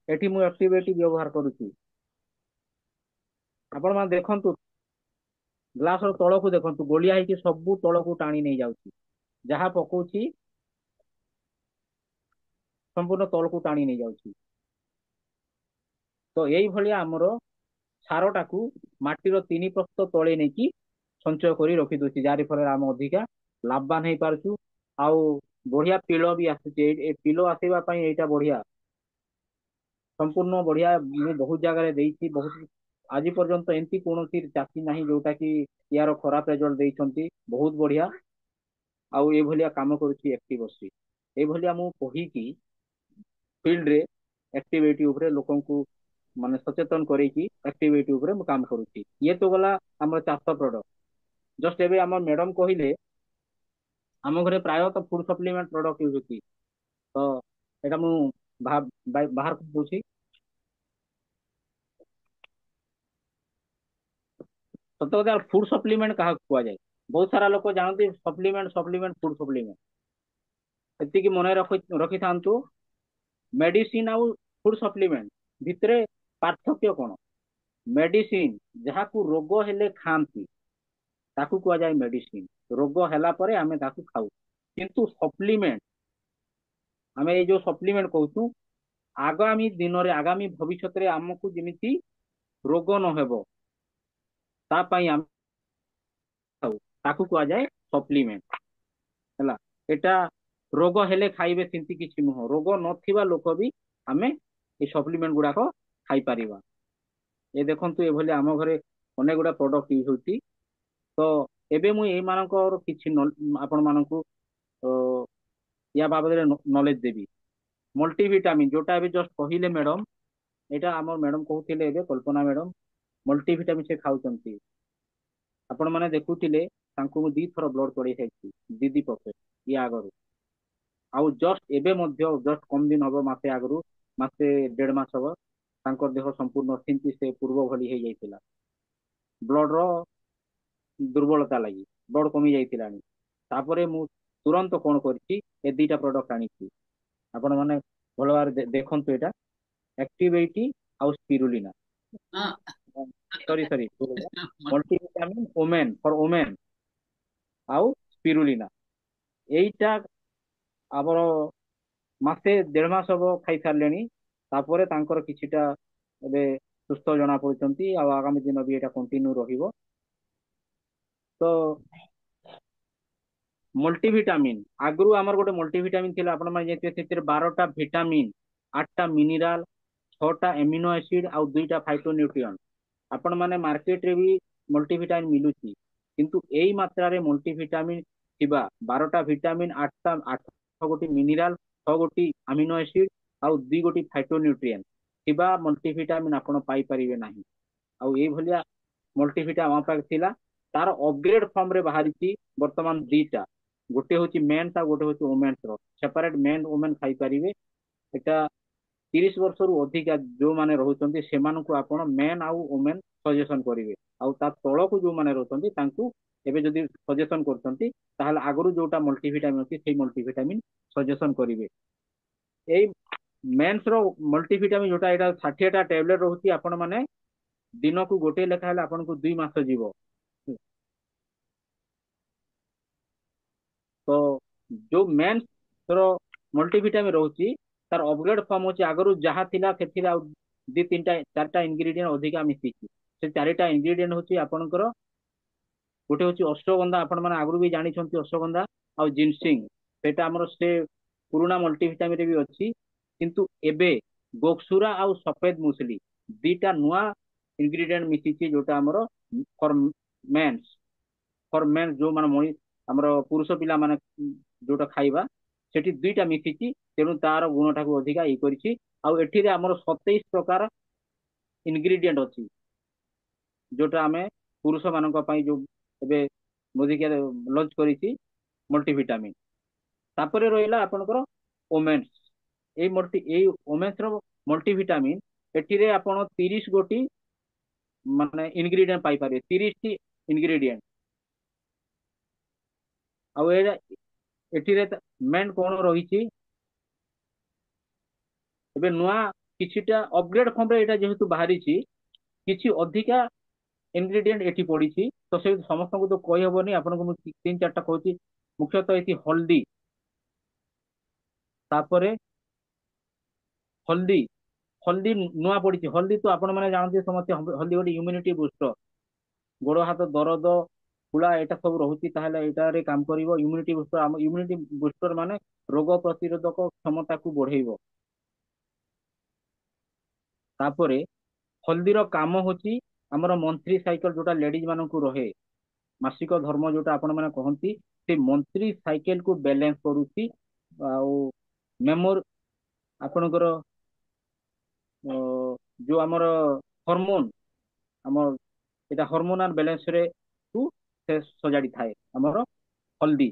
ଏଠି ମୁଁ ଆକ୍ଟିଭିଟି ବ୍ୟବହାର କରୁଛି। ଆପଣ ମାନେ ଦେଖନ୍ତୁ ଗ୍ଲାସ ର ତଳକୁ ଦେଖନ୍ତୁ, ଗୋଳିଆ ହେଇକି ସବୁ ତଳକୁ ଟାଣି ନେଇଯାଉଛି। ଯାହା ପକଉଛି ସମ୍ପୂର୍ଣ୍ଣ ତଳକୁ ଟାଣି ନେଇଯାଉଛି। ତ ଏଇଭଳିଆ ଆମର ସାରଟାକୁ ମାଟିର 3 ପ୍ରସ୍ତ ତଳେ ନେଇକି ସଞ୍ଚୟ କରି ରଖି ଦଉଛି, ଯାରି ଫଳରେ ଆମେ ଅଧିକା ଲାଭବାନ ହେଇପାରୁଛୁ। ଆଉ ବଢିଆ ପିଳ ବି ଆସୁଛି। ଏଇ ପିଳ ଆସିବା ପାଇଁ ଏଇଟା ବଢିଆ, ସମ୍ପୂର୍ଣ୍ଣ ବଢିଆ। ମୁଁ ବହୁତ ଜାଗାରେ ଦେଇଛି, ବହୁତ ଆଜି ପର୍ଯ୍ୟନ୍ତ ଏମିତି କୌଣସି ଚାଷୀ ନାହିଁ ଯୋଉଟା କି ୟାର ଖରାପ ରେଜଲ୍ଟ ଦେଇଛନ୍ତି। ବହୁତ ବଢିଆ। ଆଉ ଏଇଭଳିଆ କାମ କରୁଛି ଆକ୍ଟିଭସି। ଏଇଭଳିଆ ମୁଁ କହିକି ଫିଲ୍ଡରେ ଆକ୍ଟିଭିଟି ଉପରେ ଲୋକଙ୍କୁ ମାନେ ସଚେତନ କରେଇକି ଆକ୍ଟିଭିଟି ଉପରେ ମୁଁ କାମ କରୁଛି। ଇଏ ତ ଗଲା ଆମର ଚାଷ ପ୍ରଡକ୍ଟ। ଜଷ୍ଟ ଏବେ ଆମ ମ୍ୟାଡମ କହିଲେ ଆମ ଘରେ ପ୍ରାୟତଃ ଫୁଡ ସପ୍ଲିମେଣ୍ଟ ପ୍ରଡକ୍ଟ ୟୁଜ ହଉଛି। ତ ଏଇଟା ମୁଁ ବାହାର କରିଦଉଛି। ସତ କଥା, ଫୁଡ ସପ୍ଲିମେଣ୍ଟ କାହାକୁ କୁହାଯାଏ? ବହୁତ ସାରା ଲୋକ ଜାଣନ୍ତି ସପ୍ଲିମେଣ୍ଟ ସପ୍ଲିମେଣ୍ଟ ଫୁଡ ସପ୍ଲିମେଣ୍ଟ। ଏତିକି ମନେ ରଖିଥାନ୍ତୁ, ମେଡିସିନ ଆଉ ଫୁଡ ସପ୍ଲିମେଣ୍ଟ ଭିତରେ ପାର୍ଥକ୍ୟ କଣ? ମେଡିସିନ ଯାହାକୁ ରୋଗ ହେଲେ ଖାଆନ୍ତି ତାକୁ କୁହାଯାଏ ମେଡିସିନ। ରୋଗ ହେଲା ପରେ ଆମେ ତାକୁ ଖାଉ। କିନ୍ତୁ ସପ୍ଲିମେଣ୍ଟ, ଆମେ ଏଇ ଯୋଉ ସପ୍ଲିମେଣ୍ଟ କହୁଛୁ, ଆଗାମୀ ଦିନରେ ଆଗାମୀ ଭବିଷ୍ୟତରେ ଆମକୁ ଯେମିତି ରୋଗ ନହେବ ତା ପାଇଁ ଆମେ ଖାଉ, ତାକୁ କୁହାଯାଏ ସପ୍ଲିମେଣ୍ଟ। ହେଲା, ଏଟା ରୋଗ ହେଲେ ଖାଇବେ ସେମିତି କିଛି ନୁହଁ। ରୋଗ ନଥିବା ଲୋକ ବି ଆମେ ଏଇ ସପ୍ଲିମେଣ୍ଟ ଗୁଡାକ ଖାଇପାରିବା। ଏ ଦେଖନ୍ତୁ ଏଭଳି ଆମ ଘରେ ଅନେକ ଗୁଡା ପ୍ରଡକ୍ଟ ୟୁଜ ହଉଛି। ତ ଏବେ ମୁଁ ଏଇମାନଙ୍କର କିଛି ଆପଣ ମାନଙ୍କୁ ୟା ବାବଦରେ ନଲେଜ ଦେବି। ମଲ୍ଟିଭିଟାମିନ ଯୋଉଟା ଏବେ ଜଷ୍ଟ କହିଲେ ମ୍ୟାଡମ, ଏଇଟା ଆମର ମ୍ୟାଡମ କହୁଥିଲେ ଏବେ, କଳ୍ପନା ମ୍ୟାଡମ ମଲ୍ଟିଭିଟାମିନ ସେ ଖାଉଛନ୍ତି। ଆପଣ ମାନେ ଦେଖୁଥିଲେ ତାଙ୍କୁ ମୁଁ 2 ଥର ବ୍ଲଡ ଚଢେଇ ସାରିଛି, ଦିଦି ପକ୍ଷେ ୟା ଆଗରୁ। ଆଉ ଜଷ୍ଟ ଏବେ ମଧ୍ୟ ଜଷ୍ଟ କମ ଦିନ ହବ, ମାସେ ଆଗରୁ, ମାସେ 1.5 ମାସ ହବ, ତାଙ୍କର ଦେହ ସମ୍ପୂର୍ଣ୍ଣ ସେମିତି ସେ ପୂର୍ବ ଭଳି ହେଇଯାଇଥିଲା। ବ୍ଲଡ ର ଦୁର୍ବଳତା ଲାଗି ବ୍ଲଡ କମି ଯାଇଥିଲାଣି। ତାପରେ ମୁଁ ତୁରନ୍ତ କଣ କରିଛି, ଏ 2ଟା ପ୍ରଡକ୍ଟ ଆଣିଛି। ଆପଣ ମାନେ ଭଲ ଭାବରେ ଦେଖନ୍ତୁ, ଏଇଟା ଆକ୍ଟିଭେଇଟି ଆଉ ସ୍ପିରୁଲିନା। ହଁ ସରି ସରି, ମଲ୍ଟିଭିଟାମିନ ଓମେନ ଫର ଓମେନ ଆଉ ସ୍ପିରୁଲିନା। ଏଇଟା ଆମର ମାସେ 1.5 ମାସ ହବ ଖାଇସାରିଲେଣି। ତାପରେ ତାଙ୍କର କିଛିଟା ଏବେ ସୁସ୍ଥ ଜଣା ପଡୁଛନ୍ତି, ଆଉ ଆଗାମୀ ଦିନ ବି ଏଇଟା କଣ୍ଟିନ୍ୟୁ ରହିବ। ତ ମଲ୍ଟିଭିଟାମିନ, ଆଗରୁ ଆମର ଗୋଟେ ମଲ୍ଟିଭିଟାମିନ ଥିଲା, ଆପଣ ମାନେ ଜାଣିଥିବେ, ସେଥିରେ 12ଟା ଭିଟାମିନ, 8ଟା ମିନେରାଲ, 6ଟା ଏମିନୋ ଏସିଡ ଆଉ 2ଟା ଫାଇଟୋ ନ୍ୟୁଟ୍ରିଏଣ୍ଟ। ଆପଣ ମାନେ ମାର୍କେଟରେ ବି ମଲ୍ଟିଭିଟାମିନ ମିଳୁଛି, କିନ୍ତୁ ଏଇ ମାତ୍ରାରେ ମଲ୍ଟିଭିଟାମିନ ଥିବା 12ଟା ଭିଟାମିନ, 8ଗୋଟି ମିନେରାଲ, 6ଗୋଟି ଆମିନୋ ଏସିଡ ଆଉ 2ଗୋଟି ଫାଇଟୋ ନ୍ୟୁଟ୍ରିଏଣ୍ଟ ଥିବା ମଲ୍ଟିଭିଟାମିନ ଆପଣ ପାଇପାରିବେ ନାହିଁ। ଆଉ ଏଇଭଳିଆ ମଲ୍ଟିଭିଟା ଆମ ପାଖରେ ଥିଲା। ତାର ଅପଗ୍ରେଡ ଫର୍ମ ରେ ବାହାରିଛି ବର୍ତ୍ତମାନ 2ଟା। गोटे हूँ मेन्स आ गोटे हूँ वुमेन्स सेपरेट मेन वुमेन खाई पारिबे एटा 30 वर्ष रु अधिका जो माने रहउचंती सेमानकु आपण मेन आउ वुमेन सजेशन करिवे आउ ता तळकु जो माने रहउचंती तांकु एबे जदि सजेशन करचंती ताहाल आगरु जोटा मल्टीविटामिन अछि सेही मल्टीविटामिन सजेशन करिवे एई मेन्स रो मल्टीविटामिन जोटा एटा 60 टा टैबलेट रहउची आपण माने दिनकु गोटे लेखा हेले आपनको 2 मास जीवो तो जो मेन्स रो मल्टीविटामिन रहउची तार अपग्रेड फॉर्म होची आगरु जहा थिला सेथिला दी तीनटा चारटा इंग्रेडिएंट अधिका मिसिची से चारिटा इंग्रेडिएंट होची आपनकर गोटे होची अश्वगंधा आपण माने आगरु भी जानि छंती अश्वगंधा आ जिनसिंग सेटा हमर से पुराना मल्टीविटामिन रे भी अछि किंतु एबे गोक्सुरा आ सफेद मुसली दीटा नुआ इंग्रेडिएंट मिसिची जोटा हमर फॉर मेन्स जो माने मणि हमर पुरुष पिला माने जोटा खाइबा सेठी दुईटा मिसिची तेणु तार गुणटाକୁ अधिका इ କରିଛି ଆଉ ଏଠିରେ ଆମର 27 प्रकार इनग्रेडिएंट अछि जोटा हमें पुरुष मानक ପାଇଁ जो एबे मोदी के लॉन्च କରିଛି मल्टीविटामिन तापरे रहिला आपनकर ओमेन्स एई ओमेन्स रो मल्टीविटामिन एठिरे आपण 30 गोटी माने इनग्रेडिएंट पाई पारे 30 टी इनग्रेडिएंट ଆଉ एठिरे मेन कोन रहिछि एबे नुआ किछिटा अपग्रेड फॉर्म रे एटा जेहेतु बाहरिछि किछि अधिका इनग्रेडिएंट एठी पडिछि तो से समस्त को तो कहि हबनी आपन को तीन चारटा कहूची मुख्यतः एथि हल्दी तापरे हल्दी हल्दी नुआ पडिछि हल्दी तो आपण माने जानते समस्त हल्दी गोटे इम्यूनिटी बूस्टर गोड़ हाथ दरद फुला एटा सब रहुची ताहले एटारे काम करिवो इम्यूनिटी बूस्टर हम इम्यूनिटी बूस्टर माने रोग प्रतिरोधक क्षमता को बढ़ेइबो तापरे हल्दीर काम होची हमर मंथली साइकिल जोटा लेडीज मानन को रहे मासिक धर्म जोटा आपण माने कहंती से मंथली साइकिल को बैलेंस करूची आउ मेमोर आपणकर जो हमर हार्मोन हमर एटा हार्मोनल बैलेंस रे तू से सजाडी थाए हमर हल्दी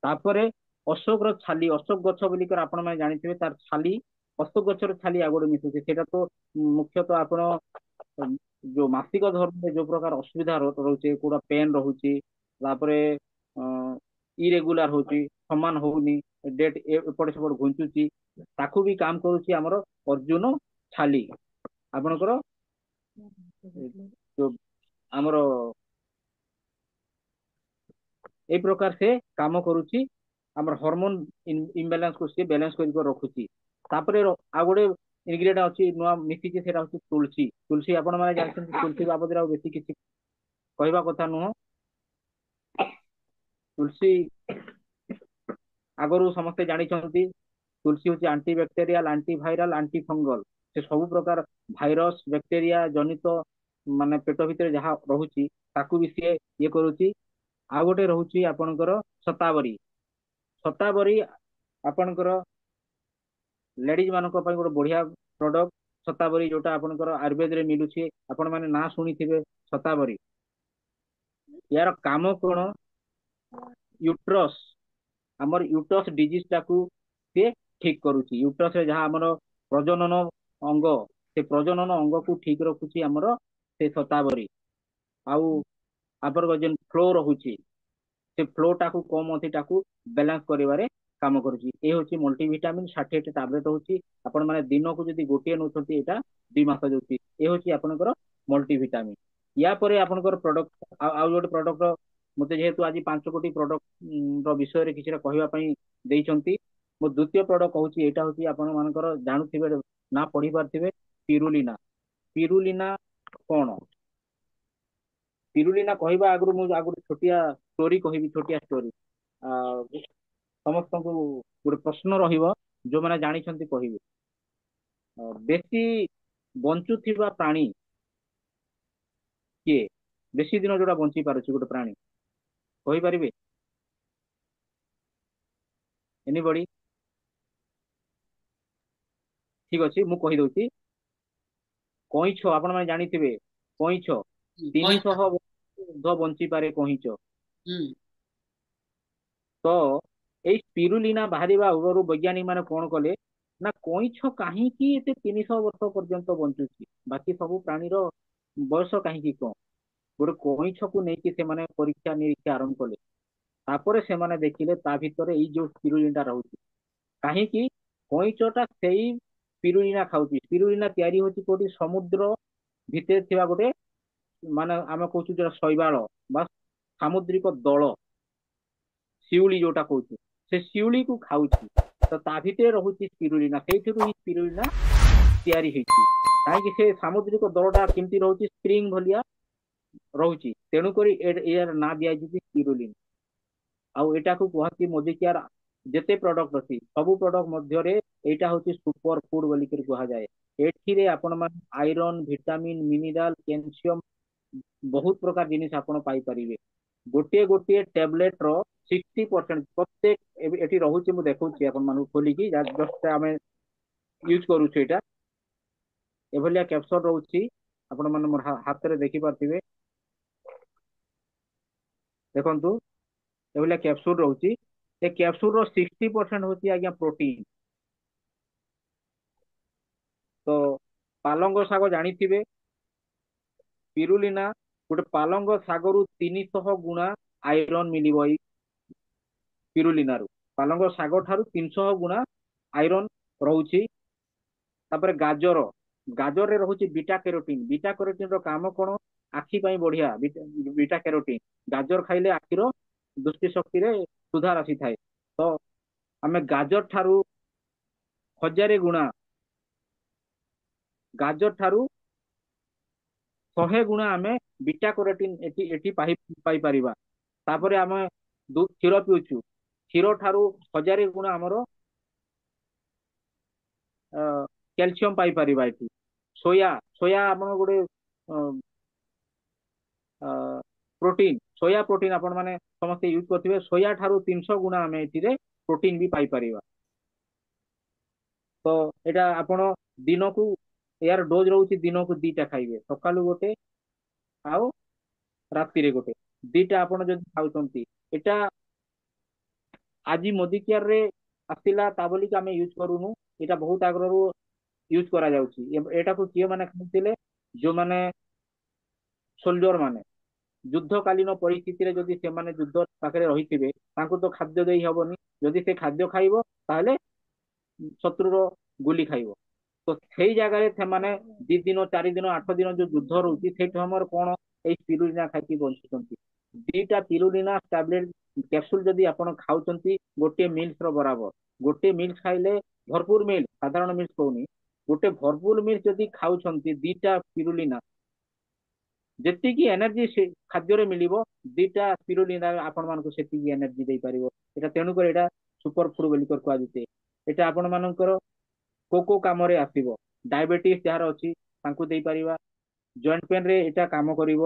तापरे अशोक रो छाली अशोक गछ बोली कर आपण माने जानिथिबे तार छाली अशोक गछर छाली आगोडे मिसुचे सेटा तो मुख्यतः आपण जो मासिक धर्म में जो प्रकार असुविधा रोचे कोड़ा पेन रहुची तापरे इरेगुलर होची समान होउनी डेट एपट सेपट घुंचुची ताकू भी काम करूची हमर अर्जुन छाली आपनकर जो हमर ए प्रकार से काम करूची हमर हार्मोन इम्बैलेंस को से बैलेंस करके रखुची तापरे आ गोटे इनग्रेडिएंट अछि नुआ मिसिची सेटा होची तुलसी तुलसी आपण माने जानछन तुलसी बाबद रा बेसी किछि कहबा कथा नुह तुलसी आगरू समस्ते जानी छंती तुलसी होची एंटीबैक्टीरियल एंटीवायरल एंटी फंगल से सब प्रकार भाइरस बैक्टीरिया जनित माने पेट भितर जहा रहुची ताकू भी से ये करूची आ गोटे रहुची आपनकर शतावरी शतावरी आपनकर लेडीज मानक ପାଇଁ ଗୋଟେ ବଢିया प्रोडक्ट शतावरी जोटा आपनकर आयुर्वेद रे मिलुची आपण माने ना सुनिथिबे शतावरी यार काम कोन यूट्रस हमर यूट्रस डिजीज टाकू से ठीक करूची यूट्रस रे जहा हमर प्रजनन अंग से प्रजनन अंग को ठीक रखुची हमर से शतावरी आउ आपर जेन फ्लो रहुची से फ्लो टाकू कम अथि टाकू बैलेंस करिवारे काम करूची ए होची मल्टीविटामिन 60 टा टैबलेट होची आपण माने दिन को जदी गोटिए नउछंती एटा 2 मास जोची ए होची आपनकर मल्टीविटामिन या परे आपनकर प्रोडक्ट आ जोटे प्रोडक्ट मते जेहेतु आज 5 कोटी प्रोडक्ट रो विषय रे किछरा कहिबा पई देइछंती मो द्वितीय प्रोडक्ट कहूची एटा होची आपण मानकर जानुथिबे ना पढी पारथिबे पिरुलिना पिरुलिना कोन पिरुलिना कहबा आगु मु आगु छोटिया स्टोरी कहबी छोटिया स्टोरी समस्त को गोटे प्रश्न रहिबो जो माने जानि छंती कहबे बेसी बंचुथिबा प्राणी किए बेसी दिन जोड़ा बंची पारुची गोटे प्राणी कहि परिबे एनीबॉडी ठीक अछि मु कहि दउची कइछ आपण माने जानिथिबे कइछ କଇଁଛ 300 ध बंची पारे कइछ ହୁଁ ତ ଏଇ ସ୍ପିରୁଲିନା ବାହାରିବା ପୂର୍ବରୁ ବୈଜ୍ଞାନିକ ମାନେ କଣ କଲେ ନା କଇଁଛ କାହିଁକି ଏତେ 300 ବର୍ଷ ପର୍ଯ୍ୟନ୍ତ ବଞ୍ଚୁଛି, ବାକି ସବୁ ପ୍ରାଣୀର ବୟସ କାହିଁକି କମ, ଗୋଟେ କଇଁଛକୁ ନେଇକି ସେମାନେ ପରୀକ୍ଷା ନିରୀକ୍ଷା ଆରମ୍ଭ କଲେ। ତାପରେ ସେମାନେ ଦେଖିଲେ ତା ଭିତରେ ଏଇ ଯୋଉ ସ୍ପିରୁଲିନା ରହୁଛି। କାହିଁକି? କଇଁଛଟା ସେଇ ସ୍ପିରୁଲିନା ଖାଉଛି। ସ୍ପିରୁଲିନା ତିଆରି ହଉଛି କୋଉଠି? ସମୁଦ୍ର ଭିତରେ ଥିବା ଗୋଟେ, ମାନେ ଆମେ କହୁଛୁ ଯୋଉଟା ଶୈବାଳ ବା ସାମୁଦ୍ରିକ ଦଳ, ଶିଉଳି ଯୋଉଟା କହୁଛୁ, ସେ ଶିଉଳିକୁ ଖାଉଛି। ତ ତା ଭିତରେ ରହୁଛି ସ୍ପିରୁଲିନା, ସେଇଥିରୁ ହିଁ ସ୍ପିରୁଲିନା ତିଆରି ହେଇଛି। କାହିଁକି? ସେ ସାମୁଦ୍ରିକ ଦଳଟା କେମିତି ରହୁଛି? ସ୍ପ୍ରିଙ୍ଗ ଭଳିଆ ରହୁଛି, ତେଣୁକରି ଏହାର ନାଁ ଦିଆଯାଇଛି ସ୍ପିରୁଲିନା। ଆଉ ଏଟାକୁ କୁହନ୍ତି ମୋଦିକିଆର। ଯେତେ ପ୍ରଡକ୍ଟ ଅଛି ସବୁ ପ୍ରଡକ୍ଟ ମଧ୍ୟରେ ଏଇଟା ହଉଛି ସୁପର ଫୁଡ ବୋଲିକରି କୁହାଯାଏ। ଏଥିରେ ଆପଣ ମାନେ ଆଇରନ୍, ଭିଟାମିନ୍, ମିନେରାଲ, କ୍ୟାଲସିୟମ, ବହୁତ ପ୍ରକାର ଜିନିଷ ଆପଣ ପାଇପାରିବେ। ଗୋଟିଏ ଗୋଟିଏ ଟେବଲେଟ ର 60% ପ୍ରତ୍ୟେକ ଏଠି ରହୁଛି। ମୁଁ ଦେଖଉଛି ଆପଣ ମାନଙ୍କୁ ଖୋଲିକି, ଜଷ୍ଟ ଆମେ ୟୁଜ କରୁଛୁ ଏଇଟା। ଏଭଳିଆ କ୍ୟାପସୁଲ ରହୁଛି, ଆପଣ ମାନେ ମୋର ହାତରେ ଦେଖିପାରୁଥିବେ। ଦେଖନ୍ତୁ, ଏଭଳିଆ କ୍ୟାପସୁଲ ରହୁଛି। ଏ କ୍ୟାପସୁଲ ର 60% ହଉଛି ଆଜ୍ଞା ପ୍ରୋଟିନ। ତ ପାଲଙ୍ଗ ଶାଗ ଜାଣିଥିବେ, ସ୍ପିରୁଲିନା ଗୋଟେ ପାଲଙ୍ଗ ଶାଗରୁ 300 ଗୁଣା ଆଇରନ୍ ମିଳିବ ଏଇ ସ୍ପିରୁଲିନାରୁ। ପାଲଙ୍ଗ ଶାଗ ଠାରୁ 300 ଗୁଣା ଆଇରନ୍ ରହୁଛି। ତାପରେ ଗାଜର, ଗାଜରରେ ରହୁଛି ବିଟା କ୍ୟାରୋଟିନ। ବିଟା କ୍ୟାରୋଟିନ ର କାମ କଣ? ଆଖି ପାଇଁ ବଢିଆ ବିଟା କ୍ୟାରୋଟିନ। ଗାଜର ଖାଇଲେ ଆଖିର ଦୃଷ୍ଟି ଶକ୍ତିରେ ସୁଧାର ଆସିଥାଏ। ତ ଆମେ ଗାଜର ଠାରୁ 1000 ଗୁଣା, ଗାଜର ଠାରୁ 100 ଗୁଣା ଆମେ ବିଟା କ୍ୟାରୋଟିନ ଏଠି ଏଠି ପାଇପାରିବା। ତାପରେ ଆମେ କ୍ଷୀର ପିଉଛୁ, କ୍ଷୀର ଠାରୁ 1000 ଗୁଣା ଆମର କ୍ୟାଲସିୟମ ପାଇପାରିବା ଏଠି। ସୋୟା, ସୋୟା ଆମର ଗୋଟେ ପ୍ରୋଟିନ, ସୋୟା ପ୍ରୋଟିନ ଆପଣ ମାନେ ସମସ୍ତେ ୟୁଜ କରୁଥିବେ। ସୋୟା ଠାରୁ 300 ଗୁଣା ଆମେ ଏଥିରେ ପ୍ରୋଟିନ ବି ପାଇପାରିବା। ତ ଏଇଟା ଆପଣ ଦିନକୁ, ଏହାର ଡୋଜ ରହୁଛି ଦିନକୁ 2ଟା ଖାଇବେ, ସକାଳୁ ଗୋଟେ ଆଉ ରାତିରେ ଗୋଟେ। 2ଟା ଆପଣ ଯଦି ଖାଉଛନ୍ତି, ଏଟା ଆଜି ମୋଦି କେୟାର ରେ ଆସିଲା ତା ବୋଲିକି ଆମେ ୟୁଜ କରୁନୁ। ଏଇଟା ବହୁତ ଆଗରୁ ୟୁଜ କରାଯାଉଛି। ଏଟାକୁ କିଏ ମାନେ ଖାଉଥିଲେ? ଯୋଉମାନେ ସୋଲଜର ମାନେ, ଯୁଦ୍ଧକାଳୀନ ପରିସ୍ଥିତିରେ ଯଦି ସେମାନେ ଯୁଦ୍ଧ ପାଖରେ ରହିଥିବେ, ତାଙ୍କୁ ତ ଖାଦ୍ୟ ଦେଇ ହବନି। ଯଦି ସେ ଖାଦ୍ୟ ଖାଇବ, ତାହେଲେ ଶତ୍ରୁର ଗୁଲି ଖାଇବ। ତ ସେଇ ଜାଗାରେ ସେମାନେ 2 ଦିନ, 4 ଦିନ, 8 ଦିନ ଯୋଉ ଯୁଦ୍ଧ ରହୁଛି, ସେଇ ସମୟରେ କଣ ଏଇ ସ୍ପିରୁଲିନା ଖାଇକି ବଞ୍ଚୁଛନ୍ତି। 2ଟା ସ୍ପିରୁଲିନା ଟାବଲେଟ କ୍ୟାପସୁଲ ଯଦି ଆପଣ ଖାଉଛନ୍ତି, ଗୋଟିଏ ମିଲ୍ସ ର ବରାବର। ଗୋଟେ ମିଲ୍ସ ଖାଇଲେ, ଭରପୁର ମିଲ୍, ସାଧାରଣ ମିଲ୍ସ କହୁନି, ଗୋଟେ ଭରପୁର ମିଲ୍ସ ଯଦି ଖାଉଛନ୍ତି 2ଟା ସ୍ପିରୁଲିନା, ଯେତିକି ଏନର୍ଜି ସେ ଖାଦ୍ୟରେ ମିଳିବ, 2ଟା ସ୍ପିରୁଲିନା ଆପଣ ମାନଙ୍କୁ ସେତିକି ଏନର୍ଜି ଦେଇପାରିବ। ଏଟା ତେଣୁକରି ଏଇଟା ସୁପର ଫୁଡ ବୋଲି କୁହାଯାଉଛି। ଏଟା ଆପଣ ମାନଙ୍କର କୋଉ କୋଉ କାମରେ ଆସିବ? ଡାଇବେଟିସ ଯାହାର ଅଛି ତାଙ୍କୁ ଦେଇପାରିବା। ଜଏଣ୍ଟ ପେନ ରେ ଏଇଟା କାମ କରିବ।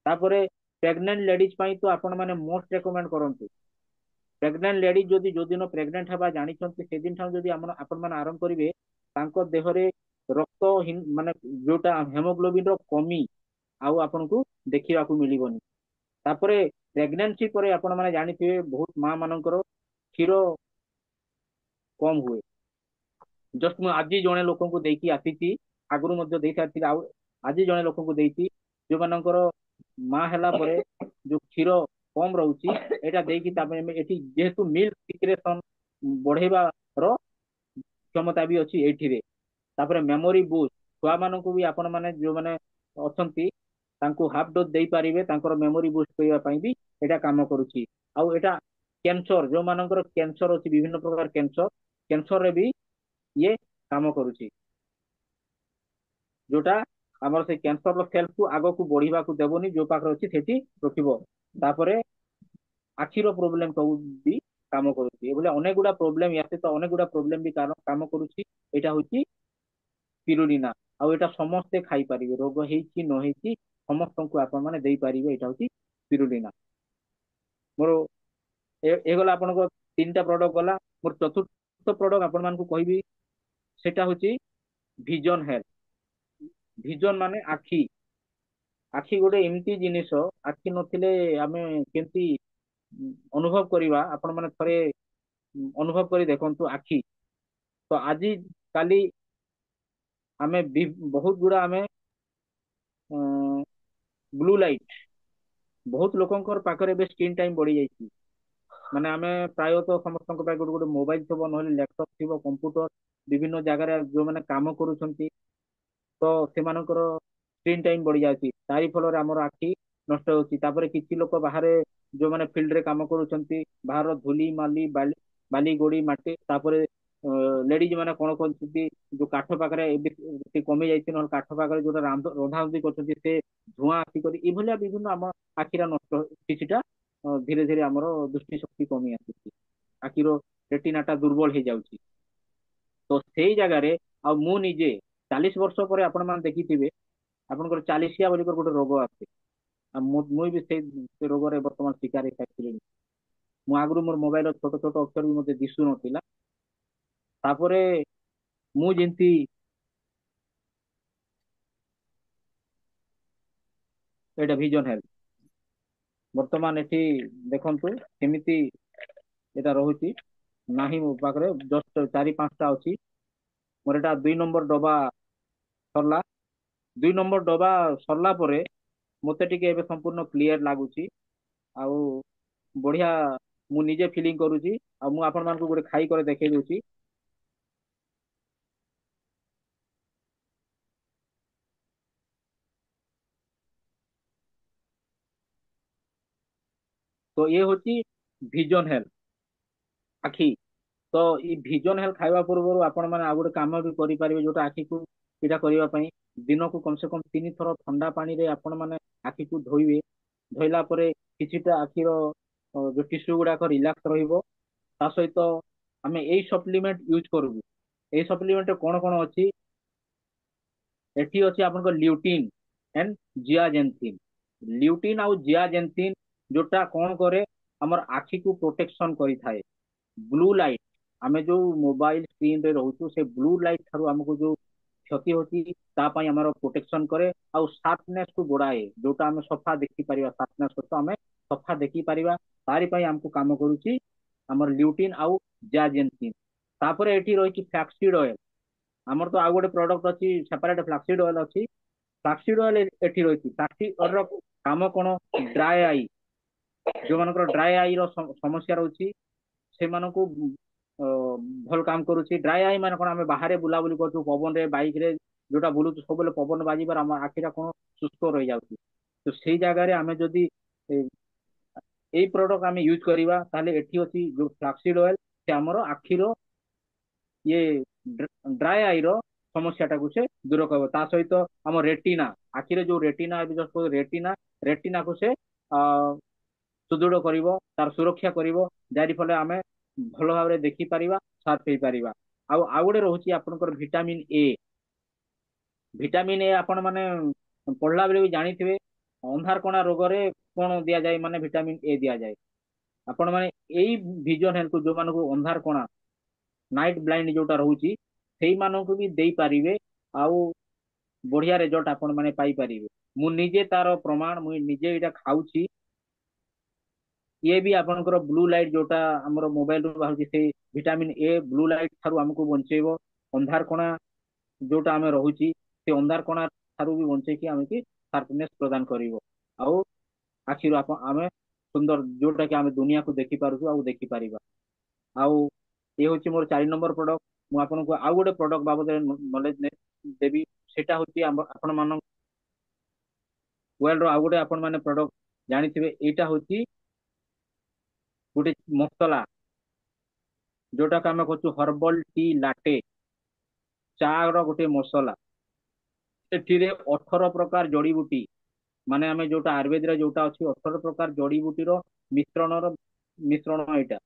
ତାପରେ ପ୍ରେଗନେଣ୍ଟ ଲେଡିଜ ପାଇଁ ତ ଆପଣ ମାନେ ମୋଷ୍ଟ ରେକମେଣ୍ଡ କରନ୍ତୁ। ପ୍ରେଗନେଣ୍ଟ ଲେଡିଜ ଯଦି ଯୋଉଦିନ ପ୍ରେଗନେଣ୍ଟ ହେବା ଜାଣିଛନ୍ତି, ସେଦିନ ଠାରୁ ଯଦି ଆପଣ ମାନେ ଆରମ୍ଭ କରିବେ, ତାଙ୍କ ଦେହରେ ରକ୍ତ ମାନେ ଯୋଉଟା ହେମୋଗ୍ଲୋବିନ ର କମି ଆଉ ଆପଣଙ୍କୁ ଦେଖିବାକୁ ମିଳିବନି। ତାପରେ ପ୍ରେଗନେନ୍ସି ପରେ ଆପଣ ମାନେ ଜାଣିଥିବେ, ବହୁତ ମା ମାନଙ୍କର କ୍ଷୀର କମ ହୁଏ। ଜଷ୍ଟ ମୁଁ ଆଜି ଜଣେ ଲୋକଙ୍କୁ ଦେଇକି ଆସିଛି, ଆଗରୁ ମଧ୍ୟ ଦେଇ ସାରିଥିଲି, ଆଉ ଆଜି ଜଣେ ଲୋକଙ୍କୁ ଦେଇଛି, ଯୋଉମାନଙ୍କର ମା ହେଲା ପରେ ଯୋଉ କ୍ଷୀର କମ ରହୁଛି, ଏଇଟା ଦେଇକି ତାପରେ ଏଠି ଯେହେତୁ ମିଲ୍କ ସିକ୍ରେସନ ବଢେଇବାର କ୍ଷମତା ବି ଅଛି ଏଇଥିରେ। ତାପରେ ମେମୋରି ବୁଷ୍ଟ, ଛୁଆ ମାନଙ୍କୁ ବି ଆପଣ ମାନେ ଯୋଉମାନେ ଅଛନ୍ତି, ତାଙ୍କୁ ହାଫ ଡୋଜ ଦେଇପାରିବେ, ତାଙ୍କର ମେମୋରି ବୁଷ୍ଟ କରିବା ପାଇଁ ବି ଏଇଟା କାମ କରୁଛି। ଆଉ ଏଇଟା କ୍ୟାନ୍ସର, ଯୋଉମାନଙ୍କର କ୍ୟାନ୍ସର ଅଛି, ବିଭିନ୍ନ ପ୍ରକାର କ୍ୟାନ୍ସର, କ୍ୟାନ୍ସରରେ ବି ଇଏ କାମ କରୁଛି। ଯୋଉଟା ଆମର ସେଇ କ୍ୟାନ୍ସର ସେଲ୍ସକୁ ଆଗକୁ ବଢିବାକୁ ଦେବନି, ଯୋଉ ପାଖରେ ଅଛି ସେଠି ରଖିବ। ତାପରେ ଆଖିର ପ୍ରୋବ୍ଲେମ ସବୁ ବି କାମ କରୁଛି। ଏଭଳିଆ ଅନେକ ଗୁଡା ପ୍ରୋବ୍ଲେମ, ୟା ସହିତ ଅନେକ ଗୁଡା ପ୍ରୋବ୍ଲେମ ବି କାମ କରୁଛି। ଏଇଟା ହଉଛି ସ୍ପିରୁଲିନା। ଆଉ ଏଇଟା ସମସ୍ତେ ଖାଇପାରିବେ, ରୋଗ ହେଇଛି ନ ହେଇଛି ସମସ୍ତଙ୍କୁ ଆପଣ ମାନେ ଦେଇପାରିବେ। ଏଇଟା ହଉଛି ସ୍ପିରୁଲିନା। ମୋର ଏଗଲା ଆପଣଙ୍କ 3ଟା ପ୍ରଡକ୍ଟ ଗଲା। ମୋର ଚତୁର୍ଥ ପ୍ରଡକ୍ଟ ଆପଣ ମାନଙ୍କୁ କହିବି, ସେଟା ହଉଛି ଭିଜନ ହେଲ୍ଥ। ଭିଜନ ମାନେ ଆଖି। ଆଖି ଗୋଟେ ଏମିତି ଜିନିଷ, ଆଖି ନଥିଲେ ଆମେ କେମିତି ଅନୁଭବ କରିବା, ଆପଣ ମାନେ ଥରେ ଅନୁଭବ କରି ଦେଖନ୍ତୁ ଆଖି। ତ ଆଜି କାଲି ଆମେ ବହୁତ ଗୁଡା ଆମେ ବ୍ଲୁ ଲାଇଟ, ବହୁତ ଲୋକଙ୍କର ପାଖରେ ଏବେ ସ୍କ୍ରିନ୍ ଟାଇମ ବଢି ଯାଇଛି। ମାନେ ଆମେ ପ୍ରାୟତଃ ସମସ୍ତଙ୍କ ପାଇଁ ଗୋଟେ ଗୋଟେ ମୋବାଇଲ ଥିବ, ନହେଲେ ଲ୍ୟାପଟପ ଥିବ, କମ୍ପ୍ୟୁଟର, ବିଭିନ୍ନ ଜାଗାରେ ଯୋଉମାନେ କାମ କରୁଛନ୍ତି, ତ ସେମାନଙ୍କର ସ୍କ୍ରିନ୍ ଟାଇମ ବଢି ଯାଉଛି, ତାରି ଫଳରେ ଆମର ଆଖି ନଷ୍ଟ ହଉଛି। ତାପରେ କିଛି ଲୋକ ବାହାରେ ଯୋଉମାନେ ଫିଲ୍ଡ ରେ କାମ କରୁଛନ୍ତି, ବାହାର ଧୂଳି ମାଲି ବାଲି ବାଲି ଗୋଡି ମାଟି, ତାପରେ ଲେଡିଜ ମାନେ କଣ କରୁଛନ୍ତି, ଯୋଉ କାଠ ପାଖରେ ଏବେ ଟିକେ କମି ଯାଇଛି, ନହେଲେ କାଠ ପାଖରେ ଯୋଉଟା ରନ୍ଧାରନ୍ଧି କରୁଛନ୍ତି, ସେ ଧୂଆଁ ଆସିକରି ଏଇଭଳିଆ ବିଭିନ୍ନ ଆମ ଆଖିର ନଷ୍ଟ କିଛିଟା ଧୀରେ ଧୀରେ ଆମର ଦୃଷ୍ଟି ଶକ୍ତି କମି ଆସୁଛି, ଆଖିର ରେଟିନା ଟା ଦୁର୍ବଳ ହେଇଯାଉଛି। ତ ସେଇ ଜାଗାରେ ଆଉ ମୁଁ ନିଜେ 40 ବର୍ଷ ପରେ ଆପଣ ମାନେ ଦେଖିଥିବେ ଆପଣଙ୍କର ଚାଲିସିଆ ବୋଲି ଗୋଟେ ରୋଗ ଆସେ। ଆଉ ମୁଁ ବି ସେ ରୋଗରେ ବର୍ତ୍ତମାନ ଶିକାର ହେଇସାରିଥିଲି। ମୁଁ ଆଗରୁ ମୋର ମୋବାଇଲ ଛୋଟ ଛୋଟ ଅକ୍ଷର ବି ମତେ ଦିଶୁ ନଥିଲା। ତାପରେ ମୁଁ ଯେମିତି ଏଇଟା ଭିଜନ ହେଲ୍ଥ ବର୍ତ୍ତମାନ ଏଠି ଦେଖନ୍ତୁ କେମିତି ଏଇଟା ରହୁଛି, ନାହିଁ ମୋ ପାଖରେ ଜଷ୍ଟ 4-5ଟା ଅଛି। ମୋର ଏଇଟା 2 ନମ୍ବର ଡବା ସରିଲା। 2 ନମ୍ବର ଡବା ସରିଲା ପରେ ମତେ ଟିକେ ଏବେ ସମ୍ପୂର୍ଣ୍ଣ କ୍ଲିୟର ଲାଗୁଛି, ଆଉ ବଢିଆ ମୁଁ ନିଜେ ଫିଲିଂ କରୁଛି। ଆଉ ମୁଁ ଆପଣ ମାନଙ୍କୁ ଗୋଟେ ଖାଇ କରି ଦେଖେଇ ଦଉଛି। ତ ଇଏ ହଉଛି ଭିଜନ ହେଲ୍ଥ ଆଖି। ତ ଏଇ ଭିଜନ ହେଲ୍ଥ ଖାଇବା ପୂର୍ବରୁ ଆପଣ ମାନେ ଆଉ ଗୋଟେ କାମ ବି କରିପାରିବେ, ଯୋଉଟା ଆଖିକୁ ଏଇଟା କରିବା ପାଇଁ ଦିନକୁ କମ ସେ କମ 3 ଥର ଥଣ୍ଡା ପାଣିରେ ଆପଣ ମାନେ ଆଖିକୁ ଧୋଇବେ। ଧୋଇଲା ପରେ କିଛିଟା ଆଖିର ଯୋଉ ଟିସ୍ୟୁ ଗୁଡାକ ରିଲାକ୍ସ ରହିବ। ତା ସହିତ ଆମେ ଏଇ ସପ୍ଲିମେଣ୍ଟ ୟୁଜ କରିବୁ। ଏଇ ସପ୍ଲିମେଣ୍ଟ କଣ କଣ ଅଛି, ଏଠି ଅଛି ଆପଣଙ୍କ ଲ୍ୟୁଟିନ ଏଣ୍ଡ ଜିଆଜେନ୍ଥିନ। ଲ୍ୟୁଟିନ ଆଉ ଜିଆଜେନ୍ଥିନ ଯୋଉଟା କଣ କରେ, ଆମର ଆଖିକୁ ପ୍ରୋଟେକ୍ସନ କରିଥାଏ। ବ୍ଲୁ ଲାଇଟ, ଆମେ ଯୋଉ ମୋବାଇଲ ସ୍କ୍ରିନ ରେ ରହୁଛୁ, ସେ ବ୍ଲୁ ଲାଇଟ ଠାରୁ ଆମକୁ ଯୋଉ କ୍ଷତି ହଉଛି, ତା ପାଇଁ ଆମର ପ୍ରୋଟେକ୍ସନ କରେ। ଆଉ ସାର୍ପନେସ କୁ ବଢାଏ, ଯୋଉଟା ଆମେ ସଫା ଦେଖିପାରିବା, ସାର୍ପନେସ ସହିତ ଆମେ ସଫା ଦେଖିପାରିବା, ତାରି ପାଇଁ ଆମକୁ କାମ କରୁଛି ଆମର ଲ୍ୟୁଟିନ ଆଉ ଜିଆଜେନ୍ଥିନ। ତାପରେ ଏଠି ରହିଛି ଫ୍ଲାକ୍ସିଡ ଅଏଲ। ଆମର ତ ଆଉ ଗୋଟେ ପ୍ରଡକ୍ଟ ଅଛି ସେପାରେଟ, ଫ୍ଲାକ୍ସିଡ ଅଏଲ ଅଛି। ଫ୍ଲାକ୍ସିଡ ଅଏଲ ଏଠି ରହିଛି। ଫ୍ଲାକ୍ସିଡ ଅଏଲ ର କାମ କଣ, ଡ୍ରାଏ ଆଇ, ଯୋଉମାନଙ୍କର ଡ୍ରାଏ ଆଇ ର ସମସ୍ୟା ରହୁଛି, ସେମାନଙ୍କୁ ଅ, ଭଲ କାମ କରୁଛି। ଡ୍ରାଏ ଆଇ ମାନେ କଣ, ଆମେ ବାହାରେ ବୁଲାବୁଲି କରୁଛୁ ପବନରେ, ବାଇକ ରେ ଯୋଉଟା ବୁଲୁଛୁ, ସବୁବେଳେ ପବନ ବାଜିବାର ଆମ ଆଖିଟା କଣ ଶୁଷ୍କ ରହିଯାଉଛି। ତ ସେଇ ଜାଗାରେ ଆମେ ଯଦି ଏ, ଏଇ ପ୍ରଡକ୍ଟ ଆମେ ୟୁଜ କରିବା, ତାହେଲେ ଏଠି ଅଛି ଯୋଉ ଫ୍ଲାକ୍ସିଡ ଅଏଲ, ସେ ଆମର ଆଖିର ଇଏ ଡ୍ରାଏ ଆଇ ର ସମସ୍ୟା ଟାକୁ ସେ ଦୂର କରିବ। ତା ସହିତ ଆମ ରେଟିନା, ଆଖିରେ ଯୋଉ ରେଟିନା, ଏବେ ଜଷ୍ଟ ରେଟିନା, ରେଟିନାକୁ ସେ ସୁଦୃଢ କରିବ, ତାର ସୁରକ୍ଷା କରିବ, ଯାରି ଫଳରେ ଆମେ ଭଲ ଭାବରେ ଦେଖିପାରିବା, ସାର୍ପ ହେଇପାରିବା। ଆଉ ଗୋଟେ ରହୁଛି ଆପଣଙ୍କର ଭିଟାମିନ ଏ। ଭିଟାମିନ ଏ ଆପଣ ମାନେ ପଢିଲା ବେଳେ ବି ଜାଣିଥିବେ, ଅନ୍ଧାର କଣା ରୋଗରେ କଣ ଦିଆଯାଏ, ମାନେ ଭିଟାମିନ ଏ ଦିଆଯାଏ। ଆପଣ ମାନେ ଏଇ ଭିଜନ ହେଲ୍ଥ ଯୋଉମାନଙ୍କୁ ଅନ୍ଧାର କଣା, ନାଇଟ ବ୍ଲାଇଣ୍ଡ ଯୋଉଟା ରହୁଛି, ସେଇମାନଙ୍କୁ ବି ଦେଇପାରିବେ। ଆଉ ବଢିଆ ରେଜଲ୍ଟ ଆପଣ ମାନେ ପାଇପାରିବେ। ମୁଁ ନିଜେ ତାର ପ୍ରମାଣ, ମୁଁ ନିଜେ ଏଇଟା ଖାଉଛି। ଇଏ ବି ଆପଣଙ୍କର ବ୍ଲୁ ଲାଇଟ ଯୋଉଟା ଆମର ମୋବାଇଲ ରୁ ବାହାରୁଛି, ସେଇ ଭିଟାମିନ ଏ ବ୍ଲୁ ଲାଇଟ ଠାରୁ ଆମକୁ ବଞ୍ଚେଇବ। ଅନ୍ଧାର କଣା ଯୋଉଟା ଆମେ ରହୁଛି, ସେ ଅନ୍ଧାର କଣା ଠାରୁ ବି ବଞ୍ଚେଇକି ଆମକୁ ସାର୍ପନେସ ପ୍ରଦାନ କରିବ। ଆଉ ଆଖିରୁ ଆମେ ସୁନ୍ଦର, ଯୋଉଟା କି ଆମେ ଦୁନିଆକୁ ଦେଖିପାରୁଛୁ ଆଉ ଦେଖିପାରିବା। ଆଉ ଇଏ ହଉଛି ମୋର 4 ନମ୍ବର ପ୍ରଡକ୍ଟ। ମୁଁ ଆପଣଙ୍କୁ ଆଉ ଗୋଟେ ପ୍ରଡକ୍ଟ ବାବଦରେ ନଲେଜ ଦେବି। ସେଟା ହଉଛି ଆପଣ ମାନଙ୍କ ୱାର୍ଲଡ ର ଆଉ ଗୋଟେ ଆପଣ ମାନେ ପ୍ରଡକ୍ଟ ଜାଣିଥିବେ, ଏଇଟା ହଉଛି ଗୋଟେ ମସଲା, ଯୋଉଟାକୁ ଆମେ କହୁଛୁ ହର୍ବାଲ ଟି ଲାଟେ, ଚା ର ଗୋଟେ ମସଲା। ଏଥିରେ 18 ପ୍ରକାର ଜଡିବୁଟି, ମାନେ ଆମେ ଯୋଉଟା ଆୟୁର୍ବେଦରେ ଯୋଉଟା ଅଛି, 18 ପ୍ରକାର ଜଡିବୁଟିର ମିଶ୍रणର ମିଶ୍ରଣ ଏଇଟା।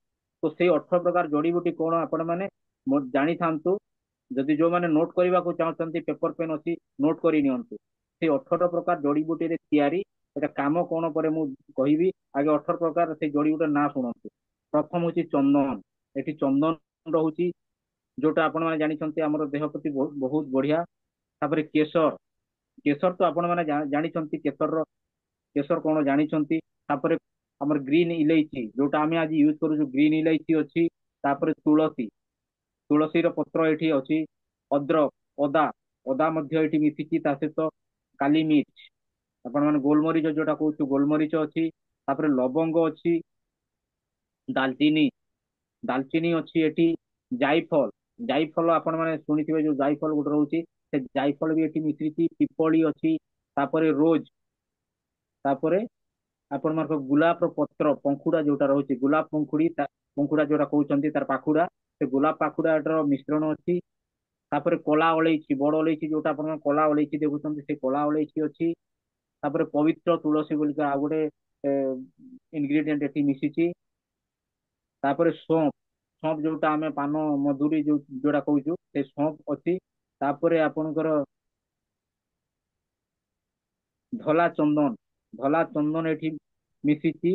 ତ ସେଇ 18 ପ୍ରକାର ଜଡିବୁଟି କଣ, ଆପଣ ମାନେ ଜାଣିଥାନ୍ତୁ। ଯଦି ଯୋଉମାନେ ନୋଟ କରିବାକୁ ଚାହୁଁଛନ୍ତି, ପେପର ପେନ୍ ଅଛି, ନୋଟ କରି ନିଅନ୍ତୁ। ସେଇ 18 ପ୍ରକାର ଜଡିବୁଟିରେ ତିଆରି, ଏଟା କାମ କଣ ପରେ ମୁଁ କହିବି। ଆଗେ 18 ପ୍ରକାର ସେଇ ଜଡିବୁଟିର ନାଁ ଶୁଣନ୍ତୁ। ପ୍ରଥମ ହଉଛି ଚନ୍ଦନ। ଏଠି ଚନ୍ଦନ ରହୁଛି, ଯୋଉଟା ଆପଣ ମାନେ ଜାଣିଛନ୍ତି ଆମର ଦେହ ପ୍ରତି ବହୁତ ବହୁତ ବଢିଆ। ତାପରେ କେଶର, କେଶର ତ ଆପଣ ମାନେ ଜାଣିଛନ୍ତି, କେଶର କଣ ଜାଣିଛନ୍ତି। ତାପରେ ଆମର ଗ୍ରୀନ ଇଲାଇଚି ଯୋଉଟା ଆମେ ଆଜି ୟୁଜ କରୁଛୁ, ଗ୍ରୀନ ଇଲାଇଚି ଅଛି। ତାପରେ ତୁଳସୀ, ତୁଳସୀର ପତ୍ର ଏଠି ଅଛି। ଅଦ୍ରକ, ଅଦା, ଅଦା ମଧ୍ୟ ଏଠି ମିଶିଛି। ତା ସହିତ କାଲି ମିର୍ଚ, ଆପଣ ମାନେ ଗୋଲମରିଚ ଯୋଉଟା କହୁଛୁ ଗୋଲମରିଚ ଅଛି। ତାପରେ ଲବଙ୍ଗ ଅଛି, ଡାଲଚିନି, ଡାଲଚିନି ଅଛି ଏଠି। ଜାଇଫଲ, ଜାଇଫଲ ଆପଣ ମାନେ ଶୁଣିଥିବେ ଯୋଉ ଜାଇଫଲ ଗୋଟେ ରହୁଛି, ସେ ଜାଇଫଲ ବି ଏଠି ମିଶିଛି। ପିପଳି ଅଛି। ତାପରେ ରୋଜ, ତାପରେ ଆପଣ ମାନଙ୍କ ଗୋଲାପର ପତ୍ର ପଙ୍ଖୁଡା ଯୋଉଟା ରହୁଛି, ଗୋଲାପ ପଙ୍ଖୁଡି ପଙ୍ଖୁଡା ଯୋଉଟା କହୁଛନ୍ତି ତାର ପାଖୁଡା, ସେ ଗୋଲାପ ପାଖୁଡାର ମିଶ୍ରଣ ଅଛି। ତାପରେ କଳା ଅଳେଇଚି, ବଡ ଅଳେଇଚି ଯୋଉଟା ଆପଣ କଳା ଅଳେଇଚି ଦେଖୁଛନ୍ତି, ସେ କଳା ଅଳେଇଚି ଅଛି। ତାପରେ ପବିତ୍ର ତୁଳସୀ ବୋଲିକା ଆଉ ଗୋଟେ ଇନଗ୍ରିଡିଏଣ୍ଟ ଏଠି ମିଶିଛି। ତାପରେ ସੌଁଫ, ସੌଁଫ ଯୋଉଟା ଆମେ ପାନ ମଧୁରୀ ଯୋଉଟା କହୁଛୁ, ସେ ସୌଁଫ ଅଛି। ତାପରେ ଆପଣଙ୍କର ଧଳା ଚନ୍ଦନ, ଧଳା ଚନ୍ଦନ ଏଠି ମିଶିଛି।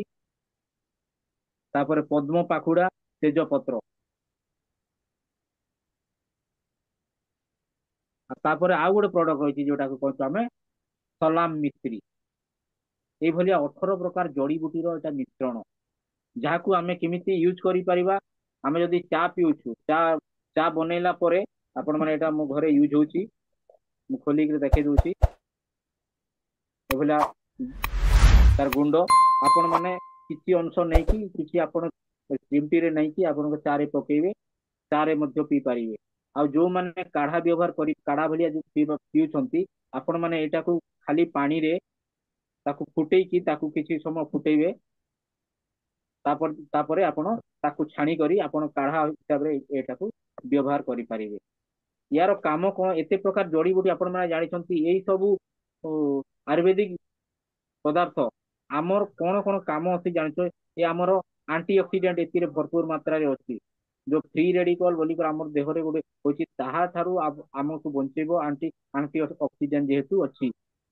ତାପରେ ପଦ୍ମ ପାଖୁଡା, ତେଜପତ୍ର। ଆଉ ତାପରେ ଆଉ ଗୋଟେ ପ୍ରଡକ୍ଟ ରହିଛି ଯୋଉଟାକୁ କହୁଛୁ ଆମେ ସଲାମ ମିସ୍ତ୍ରୀ। ଏଇଭଳିଆ 18 ପ୍ରକାର ଜଡିବୁଟିର ଏଟା ମିଶ୍ରଣ, ଯାହାକୁ ଆମେ କେମିତି ୟୁଜ କରିପାରିବା। ଆମେ ଯଦି ଚା ପିଉଛୁ, ଚା ଚା ବନେଇଲା ପରେ ଆପଣ ମାନେ ଏଇଟା ମୋ ଘରେ ୟୁଜ ହଉଛି, ମୁଁ ଖୋଲିକି ଦେଖେଇ ଦଉଛି। ଏଭଳିଆ ତାର ଗୁଣ୍ଡ ଆପଣ ମାନେ କିଛି ଅଂଶ ନେଇକି, କିଛି ଆପଣ ଚିମଟିରେ ନେଇକି ଆପଣଙ୍କ ଚା ରେ ପକେଇବେ, ଚା ରେ ମଧ୍ୟ ପିଇ ପାରିବେ। ଆଉ ଯୋଉମାନେ କାଢା ବ୍ୟବହାର କରି କାଢା ଭଳିଆ ଯୋଉ ପିଉଛନ୍ତି, ଆପଣ ମାନେ ଏଇଟାକୁ ଖାଲି ପାଣିରେ ତାକୁ ଫୁଟେଇକି ତାକୁ କିଛି ସମୟ ଫୁଟେଇବେ। ତାପରେ ଆପଣ ତାକୁ ଛାଣି କରି ଆପଣ କାଢା ହିସାବରେ ଏଇଟାକୁ ବ୍ୟବହାର କରିପାରିବେ। ୟାର କାମ କଣ, ଏତେ ପ୍ରକାର ଜଡିବୁଟି ଆପଣ ମାନେ ଜାଣିଛନ୍ତି, ଏଇ ସବୁ ଆୟୁର୍ବେଦିକ ପଦାର୍ଥ ଆମର କଣ କଣ କାମ ଅଛି ଜାଣିଛ? ଏ ଆମର ଆଣ୍ଟି ଅକ୍ସିଡେଣ୍ଟ ଏଥିରେ ଭରପୁର ମାତ୍ରାରେ ଅଛି। ଯୋଉ ଫ୍ରି ରେଡିକଲ ବୋଲିକି ଆମର ଦେହରେ ଗୋଟେ ହଉଛି, ତାହା ଠାରୁ ଆମକୁ ବଞ୍ଚେଇବ। ଆଣ୍ଟି ଆଣ୍ଟି ଅକ୍ସିଡେଣ୍ଟ ଯେହେତୁ ଅଛି,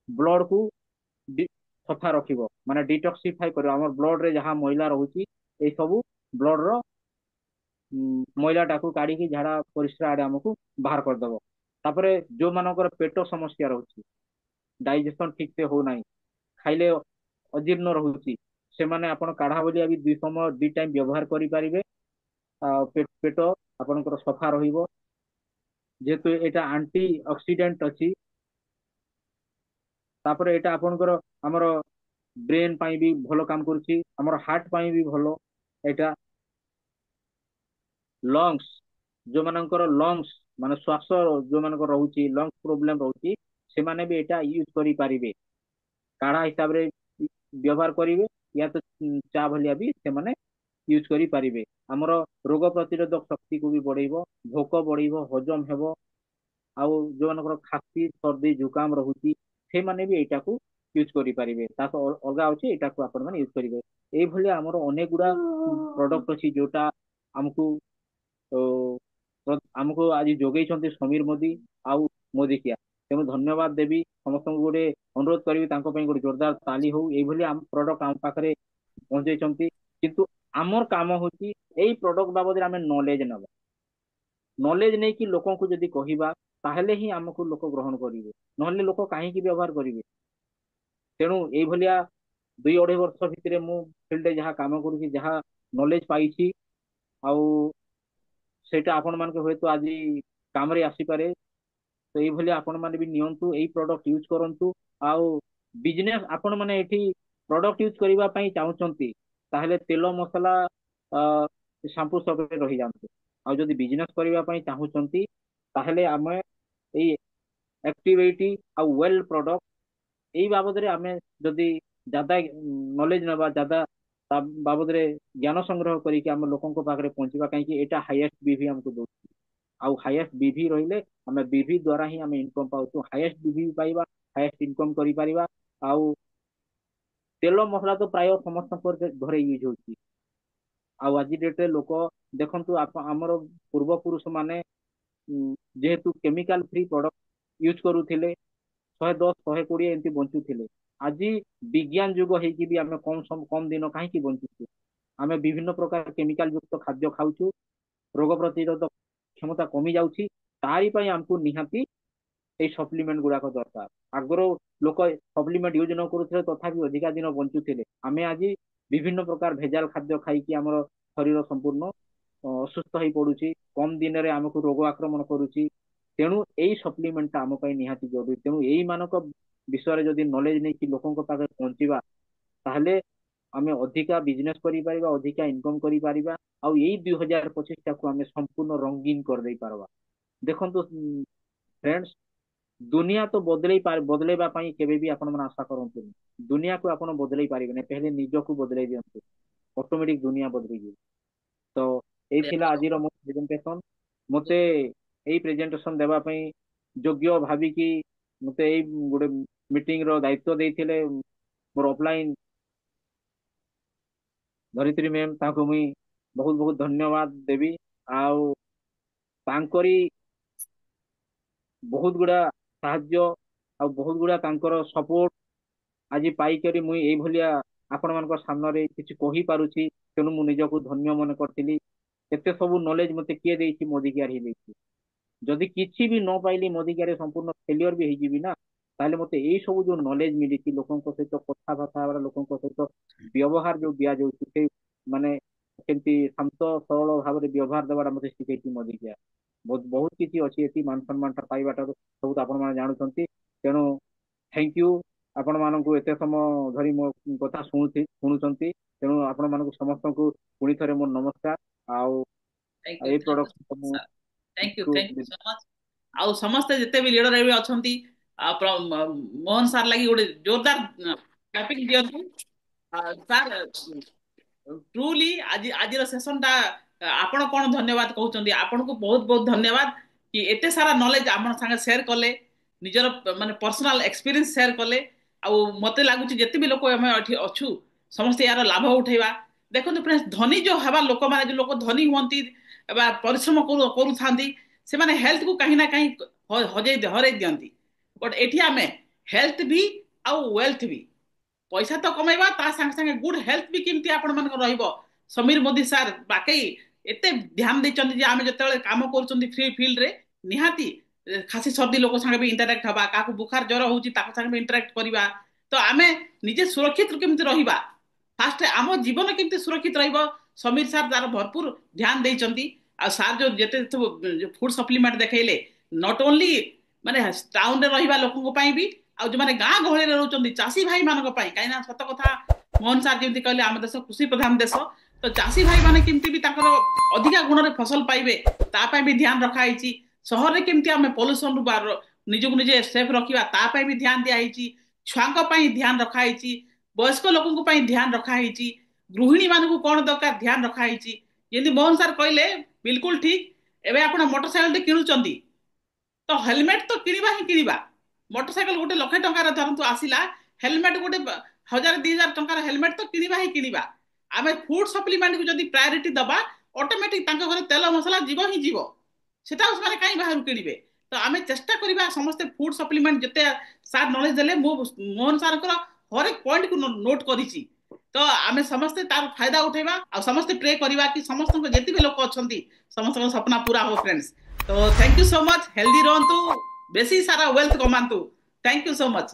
ବ୍ଲଡ କୁ ସଫା ରଖିବ, ମାନେ ଡିଟକ୍ସିଫାଇ କରିବ। ଆମର ବ୍ଲଡ ରେ ଯାହା ମଇଳା ରହୁଛି, ଏଇ ସବୁ ବ୍ଲଡ ର ମଇଳା ଟାକୁ କାଢିକି ଝାଡା ପରିସ୍ରା ଆଡେ ଆମକୁ ବାହାର କରିଦବ। ତାପରେ ଯୋଉମାନଙ୍କର ପେଟ ସମସ୍ୟା ରହୁଛି, ଡାଇଜେସନ ଠିକ ସେ ହଉନାହିଁ, ଖାଇଲେ ଅଜୀର୍ଣ୍ଣ ରହୁଛି, ସେମାନେ ଆପଣ କାଢା ଭଳିଆ ବି 2 ସମୟ 2 ଟାଇମ ବ୍ୟବହାର କରିପାରିବେ। ଆଉ ପେଟ ଆପଣଙ୍କର ସଫା ରହିବ। ଯେହେତୁ ଏଇଟା ଆଣ୍ଟି ଅକ୍ସିଡେଣ୍ଟ ଅଛି, ତାପରେ ଏଇଟା ଆପଣଙ୍କର ଆମର ବ୍ରେନ ପାଇଁ ବି ଭଲ କାମ କରୁଛି, ଆମର ହାର୍ଟ ପାଇଁ ବି ଭଲ ଏଇଟା। ଲଙ୍ଗସ, ଯୋଉମାନଙ୍କର ଲଙ୍ଗସ ମାନେ ଶ୍ୱାସ ଯୋଉମାନଙ୍କର ରହୁଛି, ଲଙ୍ଗସ ପ୍ରୋବ୍ଲେମ ରହୁଛି, ସେମାନେ ବି ଏଇଟା ୟୁଜ କରିପାରିବେ। କାଢା ହିସାବରେ ବ୍ୟବହାର କରିବେ, ୟା ତ ଚା ଭଳିଆ ବି ସେମାନେ ୟୁଜ କରିପାରିବେ। ଆମର ରୋଗ ପ୍ରତିରୋଧକ ଶକ୍ତିକୁ ବି ବଢେଇବ, ଭୋକ ବଢେଇବ, ହଜମ ହେବ। ଆଉ ଯୋଉମାନଙ୍କର ଖାସି ସର୍ଦ୍ଦି ଜୁକାମ ରହୁଛି, ସେମାନେ ବି ଏଇଟାକୁ ୟୁଜ କରିପାରିବେ। ତା ଅଲଗା ଅଛି, ଏଇଟାକୁ ଆପଣ ମାନେ ୟୁଜ କରିବେ। ଏଇଭଳିଆ ଆମର ଅନେକ ଗୁଡା ପ୍ରଡକ୍ଟ ଅଛି ଯୋଉଟା ଆମକୁ ଓ ଆମକୁ ଆଜି ଯୋଗେଇଛନ୍ତି ସମୀର ମୋଦି ଆଉ ମୋଦି କିଆ। ତେଣୁ ଧନ୍ୟବାଦ ଦେବି, ସମସ୍ତଙ୍କୁ ଗୋଟେ ଅନୁରୋଧ କରିବି ତାଙ୍କ ପାଇଁ ଗୋଟେ ଜୋରଦାର ତାଲି ହଉ। ଏଇଭଳି ଆମ ପ୍ରଡକ୍ଟ ଆମ ପାଖରେ ପହଞ୍ଚେଇଛନ୍ତି, କିନ୍ତୁ ଆମର କାମ ହଉଛି ଏଇ ପ୍ରଡକ୍ଟ ବାବଦରେ ଆମେ ନଲେଜ ନେବା। ନଲେଜ ନେଇକି ଲୋକଙ୍କୁ ଯଦି କହିବା, ତାହେଲେ ହିଁ ଆମକୁ ଲୋକ ଗ୍ରହଣ କରିବେ, ନହେଲେ ଲୋକ କାହିଁକି ବ୍ୟବହାର କରିବେ। ତେଣୁ ଏଇଭଳିଆ 2-2.5 ବର୍ଷ ଭିତରେ ମୁଁ ଫିଲ୍ଡରେ ଯାହା କାମ କରୁଛି, ଯାହା ନଲେଜ ପାଇଛି, ଆଉ ସେଇଟା ଆପଣ ମାନଙ୍କୁ ହୁଏତ ଆଜି କାମରେ ଆସିପାରେ। ତ ଏଇଭଳି ଆପଣ ମାନେ ବି ନିଅନ୍ତୁ, ଏଇ ପ୍ରଡକ୍ଟ ୟୁଜ କରନ୍ତୁ। ଆଉ ବିଜନେସ ଆପଣ ମାନେ ଏଠି ପ୍ରଡକ୍ଟ ୟୁଜ କରିବା ପାଇଁ ଚାହୁଁଛନ୍ତି, ତାହେଲେ ତେଲ ମସଲା ସାମ୍ପୁ ସବରେ ରହିଯାଆନ୍ତୁ। ଆଉ ଯଦି ବିଜନେସ କରିବା ପାଇଁ ଚାହୁଁଛନ୍ତି, ତାହେଲେ ଆମେ ଏଇ ଆକ୍ଟିଭେଟି ଆଉ ୱେଲ ପ୍ରଡକ୍ଟ ଏଇ ବାବଦରେ ଆମେ ଯଦି ଜାଦା ନଲେଜ ନେବା, ଜାଦା ତା ବାବଦରେ ଜ୍ଞାନ ସଂଗ୍ରହ କରିକି ଆମ ଲୋକଙ୍କ ପାଖରେ ପହଞ୍ଚିବା, କାହିଁକି ଏଇଟା ହାଇଏଷ୍ଟ ବିଭି ଆମକୁ ଦଉଛି। ଆଉ ହାଇଏଷ୍ଟ ବିଭି ରହିଲେ ଆମେ ବିଭି ଦ୍ୱାରା ହିଁ ଆମେ ଇନକମ ପାଉଛୁ। ହାଇଏଷ୍ଟ ବିଭି ପାଇବା, ହାଇଏଷ୍ଟ ଇନକମ କରିପାରିବା। ଆଉ ତେଲ ମସଲା ତ ପ୍ରାୟ ସମସ୍ତଙ୍କର ଘରେ ୟୁଜ ହଉଛି। ଆଉ ଆଜି ଡେଟରେ ଲୋକ ଦେଖନ୍ତୁ, ଆମର ପୂର୍ବ ପୁରୁଷ ମାନେ ଯେହେତୁ କେମିକାଲ ଫ୍ରି ପ୍ରଡକ୍ଟ ୟୁଜ କରୁଥିଲେ, 110 120 ଏମିତି ବଞ୍ଚୁଥିଲେ। ଆଜି ବିଜ୍ଞାନ ଯୁଗ ହେଇକି ବି ଆମେ କମ ଦିନ କାହିଁକି ବଞ୍ଚୁଛୁ? ଆମେ ବିଭିନ୍ନ ପ୍ରକାର କେମିକାଲ ଯୁକ୍ତ ଖାଦ୍ୟ ଖାଉଛୁ, ରୋଗ ପ୍ରତିରୋଧକ କ୍ଷମତା କମି ଯାଉଛି। ତାରି ପାଇଁ ଆମକୁ ନିହାତି ଏଇ ସପ୍ଲିମେଣ୍ଟ ଗୁଡାକ ଦରକାର। ଆଗରୁ ଲୋକ ସପ୍ଲିମେଣ୍ଟ ୟୁଜ ନ କରୁଥିଲେ, ତଥାପି ଅଧିକା ଦିନ ବଞ୍ଚୁଥିଲେ। ଆମେ ଆଜି ବିଭିନ୍ନ ପ୍ରକାର ଭେଜାଲ ଖାଦ୍ୟ ଖାଇକି ଆମର ଶରୀର ସମ୍ପୂର୍ଣ୍ଣ ଅସୁସ୍ଥ ହେଇ ପଡୁଛି, କମ ଦିନରେ ଆମକୁ ରୋଗ ଆକ୍ରମଣ କରୁଛି। ତେଣୁ ଏଇ ସପ୍ଲିମେଣ୍ଟ ଟା ଆମ ପାଇଁ ନିହାତି ଜରୁରୀ। ତେଣୁ ଏଇ ମାନଙ୍କ ବିଷୟରେ ଯଦି ନଲେଜ ନେଇକି ଲୋକଙ୍କ ପାଖରେ ପହଞ୍ଚିବା, ତାହେଲେ ଆମେ ଅଧିକା ବିଜନେସ କରିପାରିବା, ଅଧିକା ଇନକମ କରିପାରିବା, ଆଉ ଏଇ 2025 ଟାକୁ ଆମେ ସମ୍ପୂର୍ଣ୍ଣ ରଙ୍ଗୀନ କରିଦେଇ ପାରବା। ଦେଖନ୍ତୁ ଫ୍ରେଣ୍ଡସ୍, ଦୁନିଆ ତ ବଦଳେଇବା ପାଇଁ କେବେ ବି ଆପଣ ମାନେ ଆଶା କରନ୍ତୁନି। ଦୁନିଆକୁ ଆପଣ ବଦଳେଇ ପାରିବେନି, ପହେଲେ ନିଜକୁ ବଦଳେଇ ଦିଅନ୍ତୁ, ଅଟୋମେଟିକ ଦୁନିଆ ବଦଳିଯିବ। ତ ଏଇ ଥିଲା ଆଜିର ମୋ ପ୍ରେଜେଣ୍ଟେସନ। ମତେ ଏଇ ପ୍ରେଜେଣ୍ଟେସନ ଦେବା ପାଇଁ ଯୋଗ୍ୟ ଭାବିକି ମତେ ଏଇ ଗୋଟେ ମିଟିଂ ର ଦାୟିତ୍ୱ ଦେଇଥିଲେ ମୋର ଅଫଲାଇନ ଧରିତ୍ରୀ ମ୍ୟାମ୍, ତାଙ୍କୁ ମୁଇଁ ବହୁତ ବହୁତ ଧନ୍ୟବାଦ ଦେବି। ଆଉ ତାଙ୍କରି ବହୁତ ଗୁଡା ସାହାଯ୍ୟ ଆଉ ବହୁତ ଗୁଡା ତାଙ୍କର ସପୋର୍ଟ ଆଜି ପାଇକରି ମୁଇଁ ଏଇଭଳିଆ ଆପଣ ମାନଙ୍କ ସାମ୍ନାରେ କିଛି କହିପାରୁଛି। ତେଣୁ ମୁଁ ନିଜକୁ ଧନ୍ୟ ମନେ କରିଥିଲି। ଏତେ ସବୁ ନଲେଜ ମତେ କିଏ ଦେଇଛି? ମୋଦି କେୟାର ହିଁ ଦେଇଛି। ଯଦି କିଛି ବି ନ ପାଇଲି, ମୋଦି କେୟାର ସମ୍ପୂର୍ଣ୍ଣ ଫେଲିୟର ବି ହେଇଯିବି ନା। ତାହେଲେ ମତେ ଏଇ ସବୁ ଯୋଉ ନଲେଜ ମିଳିଛି, ଲୋକଙ୍କ ସହିତ କଥାବାର୍ତ୍ତା ହେବାର, ଲୋକଙ୍କ ସହିତ ବ୍ୟବହାର ଯୋଉ ଦିଆଯାଉଛି, ସେ ମାନେ କେମିତି ଶାନ୍ତ ସରଳ ଭାବରେ ବ୍ୟବହାର ଦେବାଟା ମତେ ଶିଖେଇଛି ମୋଦି କେୟାର। ବହୁତ ବହୁତ କିଛି ଅଛି, ଏଠି ମାନ ସମ୍ମାନ ଟା ପାଇବାଟାରୁ ସବୁ ତ ଆପଣ ମାନେ ଜାଣୁଛନ୍ତି। ତେଣୁ ଥ୍ୟାଙ୍କ ୟୁ ଆପଣ ମାନଙ୍କୁ, ଏତେ ସମୟ ଧରି ମୋ କଥା ଶୁଣୁଛନ୍ତି। ତେଣୁ ଆପଣ ମାନଙ୍କୁ ସମସ୍ତଙ୍କୁ ପୁଣି ଥରେ ମୋର ନମସ୍କାର। ଆଉ ଥ୍ୟାଙ୍କ ୟୁ, ଏଇ ଥ୍ୟାଙ୍କ ୟୁ ପ୍ରଡକ୍ଟ ମୁଁ sir, thank you so much. ଆଉ ସମସ୍ତେ ଯେତେ ବି ଲିଡର ଏବେ ଅଛନ୍ତି, ମୋହନ ସାର୍ ଲାଗି ଗୋଟେ ଜୋରଦାର କ୍ଲାପିଂ ଦିଅନ୍ତୁ। ସାର୍, ଟ୍ରୁଲି ଆଜିର ସେସନ ଟା ଆପଣ କଣ ଧନ୍ୟବାଦ କହୁଛନ୍ତି? ଆପଣଙ୍କୁ ବହୁତ ବହୁତ ଧନ୍ୟବାଦ କି ଏତେ ସାରା ନଲେଜ ଆମ ସାଙ୍ଗେ ସେୟାର କଲେ, ନିଜର ମାନେ ପର୍ସନାଲ ଏକ୍ସପିରିଏନ୍ସ ସେୟାର କଲେ। ଆଉ ମତେ ଲାଗୁଛି ଯେତେ ବି ଲୋକ ଆମେ ଏଠି ଅଛୁ, ସମସ୍ତେ ୟାର ଲାଭ ଉଠେଇବା। ଦେଖନ୍ତୁ friends, ଧନୀ ଯୋଉ ହେବା ଲୋକମାନେ, ଯୋଉ ଲୋକ ଧନୀ ହୁଅନ୍ତି ବା ପରିଶ୍ରମ କରୁଥାନ୍ତି, ସେମାନେ ହେଲ୍ଥକୁ କାହିଁ ନା କାହିଁ ହରେଇ ଦିଅନ୍ତି। ବଟ୍ ଏଠି ଆମେ ହେଲ୍ଥ ବି ଆଉ ୱେଲ୍ଥ ବି, ପଇସା ତ କମେଇବା, ତା ସାଙ୍ଗେ ସାଙ୍ଗେ ଗୁଡ ହେଲ୍ଥ ବି କେମିତି ଆପଣ ମାନଙ୍କର ରହିବ। ସମୀର ମୋଦି ସାର୍ ବାକେଇ ଏତେ ଧ୍ୟାନ ଦେଇଛନ୍ତି ଯେ ଆମେ ଯେତେବେଳେ କାମ କରୁଛନ୍ତି ଫ୍ରି ଫିଲ୍ଡରେ, ନିହାତି ଖାସି ସର୍ଦ୍ଦି ଲୋକ ସାଙ୍ଗେ ବି ଇଣ୍ଟରାକ୍ଟ ହବା, କାହାକୁ ବୁଖାର ଜ୍ୱର ହଉଛି ତାଙ୍କ ସାଙ୍ଗେ ବି ଇଣ୍ଟରାକ୍ଟ କରିବା। ତ ଆମେ ନିଜେ ସୁରକ୍ଷିତ କେମିତି ରହିବା, ଫାଷ୍ଟ ଆମ ଜୀବନ କେମିତି ସୁରକ୍ଷିତ ରହିବ, ସମୀର ସାର୍ ତାର ଭରପୁର ଧ୍ୟାନ ଦେଇଛନ୍ତି। ଆଉ ସାର୍ ଯୋଉ ଯେତେ ସବୁ ଫୁଡ ସପ୍ଲିମେଣ୍ଟ ଦେଖେଇଲେ, ନଟ୍ ଓନ୍ଲି ମାନେ ଟାଉନରେ ରହିବା ଲୋକଙ୍କ ପାଇଁ ବି, ଆଉ ଯୋଉମାନେ ଗାଁ ଗହଳିରେ ରହୁଛନ୍ତି ଚାଷୀ ଭାଇ ମାନଙ୍କ ପାଇଁ, କାହିଁକି ନା ସତ କଥା ମୋହନ ସାର୍ ଯେମିତି କହିଲେ, ଆମ ଦେଶ କୃଷି ପ୍ରଧାନ ଦେଶ। ତ ଚାଷୀ ଭାଇ ମାନେ କେମିତି ବି ତାଙ୍କର ଅଧିକା ଗୁଣରେ ଫସଲ ପାଇବେ, ତା ପାଇଁ ବି ଧ୍ୟାନ ରଖାଯାଇଛି। ସହରରେ କେମିତି ଆମେ ପଲ୍ୟୁସନ ରୁ ନିଜକୁ ନିଜେ ସେଫ ରଖିବା, ତା ପାଇଁ ବି ଧ୍ୟାନ ଦିଆହେଇଛି। ଛୁଆଙ୍କ ପାଇଁ ଧ୍ୟାନ ରଖାହେଇଛି, ବୟସ୍କ ଲୋକଙ୍କ ପାଇଁ ଧ୍ୟାନ ରଖାହେଇଛି, ଗୃହିଣୀ ମାନଙ୍କୁ କଣ ଦରକାର ଧ୍ୟାନ ରଖାହେଇଛି। ଯେମିତି ମୋହନ ସାର୍ କହିଲେ, ବିଲକୁଲ ଠିକ। ଏବେ ଆପଣ ମୋଟର ସାଇକେଲ କିଣୁଛନ୍ତି, ତ ହେଲମେଟ ତ କିଣିବା ହିଁ କିଣିବା। ମୋଟର ସାଇକେଲ ଗୋଟେ 1,00,000 ଟଙ୍କାର ଧରନ୍ତୁ ଆସିଲା, ହେଲମେଟ ଗୋଟେ 1,000 2,000 ଟଙ୍କାର ହେଲମେଟ ତ କିଣିବା ହିଁ କିଣିବା। ଆମେ ଫୁଡ ସପ୍ଲିମେଣ୍ଟକୁ ଯଦି ପ୍ରାୟୋରିଟି ଦବା, ଅଟୋମେଟିକ ତାଙ୍କ ଘରେ ତେଲ ମସଲା ଯିବ ହିଁ ଯିବ, ସେଟା ସେମାନେ କାହିଁ ବାହାରୁ କିଣିବେ। ତ ଆମେ ଚେଷ୍ଟା କରିବା ସମସ୍ତେ ଫୁଡ ସପ୍ଲିମେଣ୍ଟ ଯେତେ ସାର୍ ନଲେଜ ଦେଲେ, ମୁଁ ମୋହନ ସାର୍ଙ୍କର ହରେକ ପଏଣ୍ଟକୁ ନୋଟ କରିଛି। ତ ଆମେ ସମସ୍ତେ ତାର ଫାଇଦା ଉଠେଇବା, ଆଉ ସମସ୍ତେ ପ୍ରେ କରିବା କି ସମସ୍ତଙ୍କ ଯେତେ ବି ଲୋକ ଅଛନ୍ତି, ସମସ୍ତଙ୍କ ସପନା ପୁରା ହବ ଫ୍ରେଣ୍ଡସ୍। ତ thank you so much, healthy ରୁହନ୍ତୁ, ବେଶୀ ସାରା ୱେଲ୍ଥ କମାନ୍ତୁ। Thank you so much.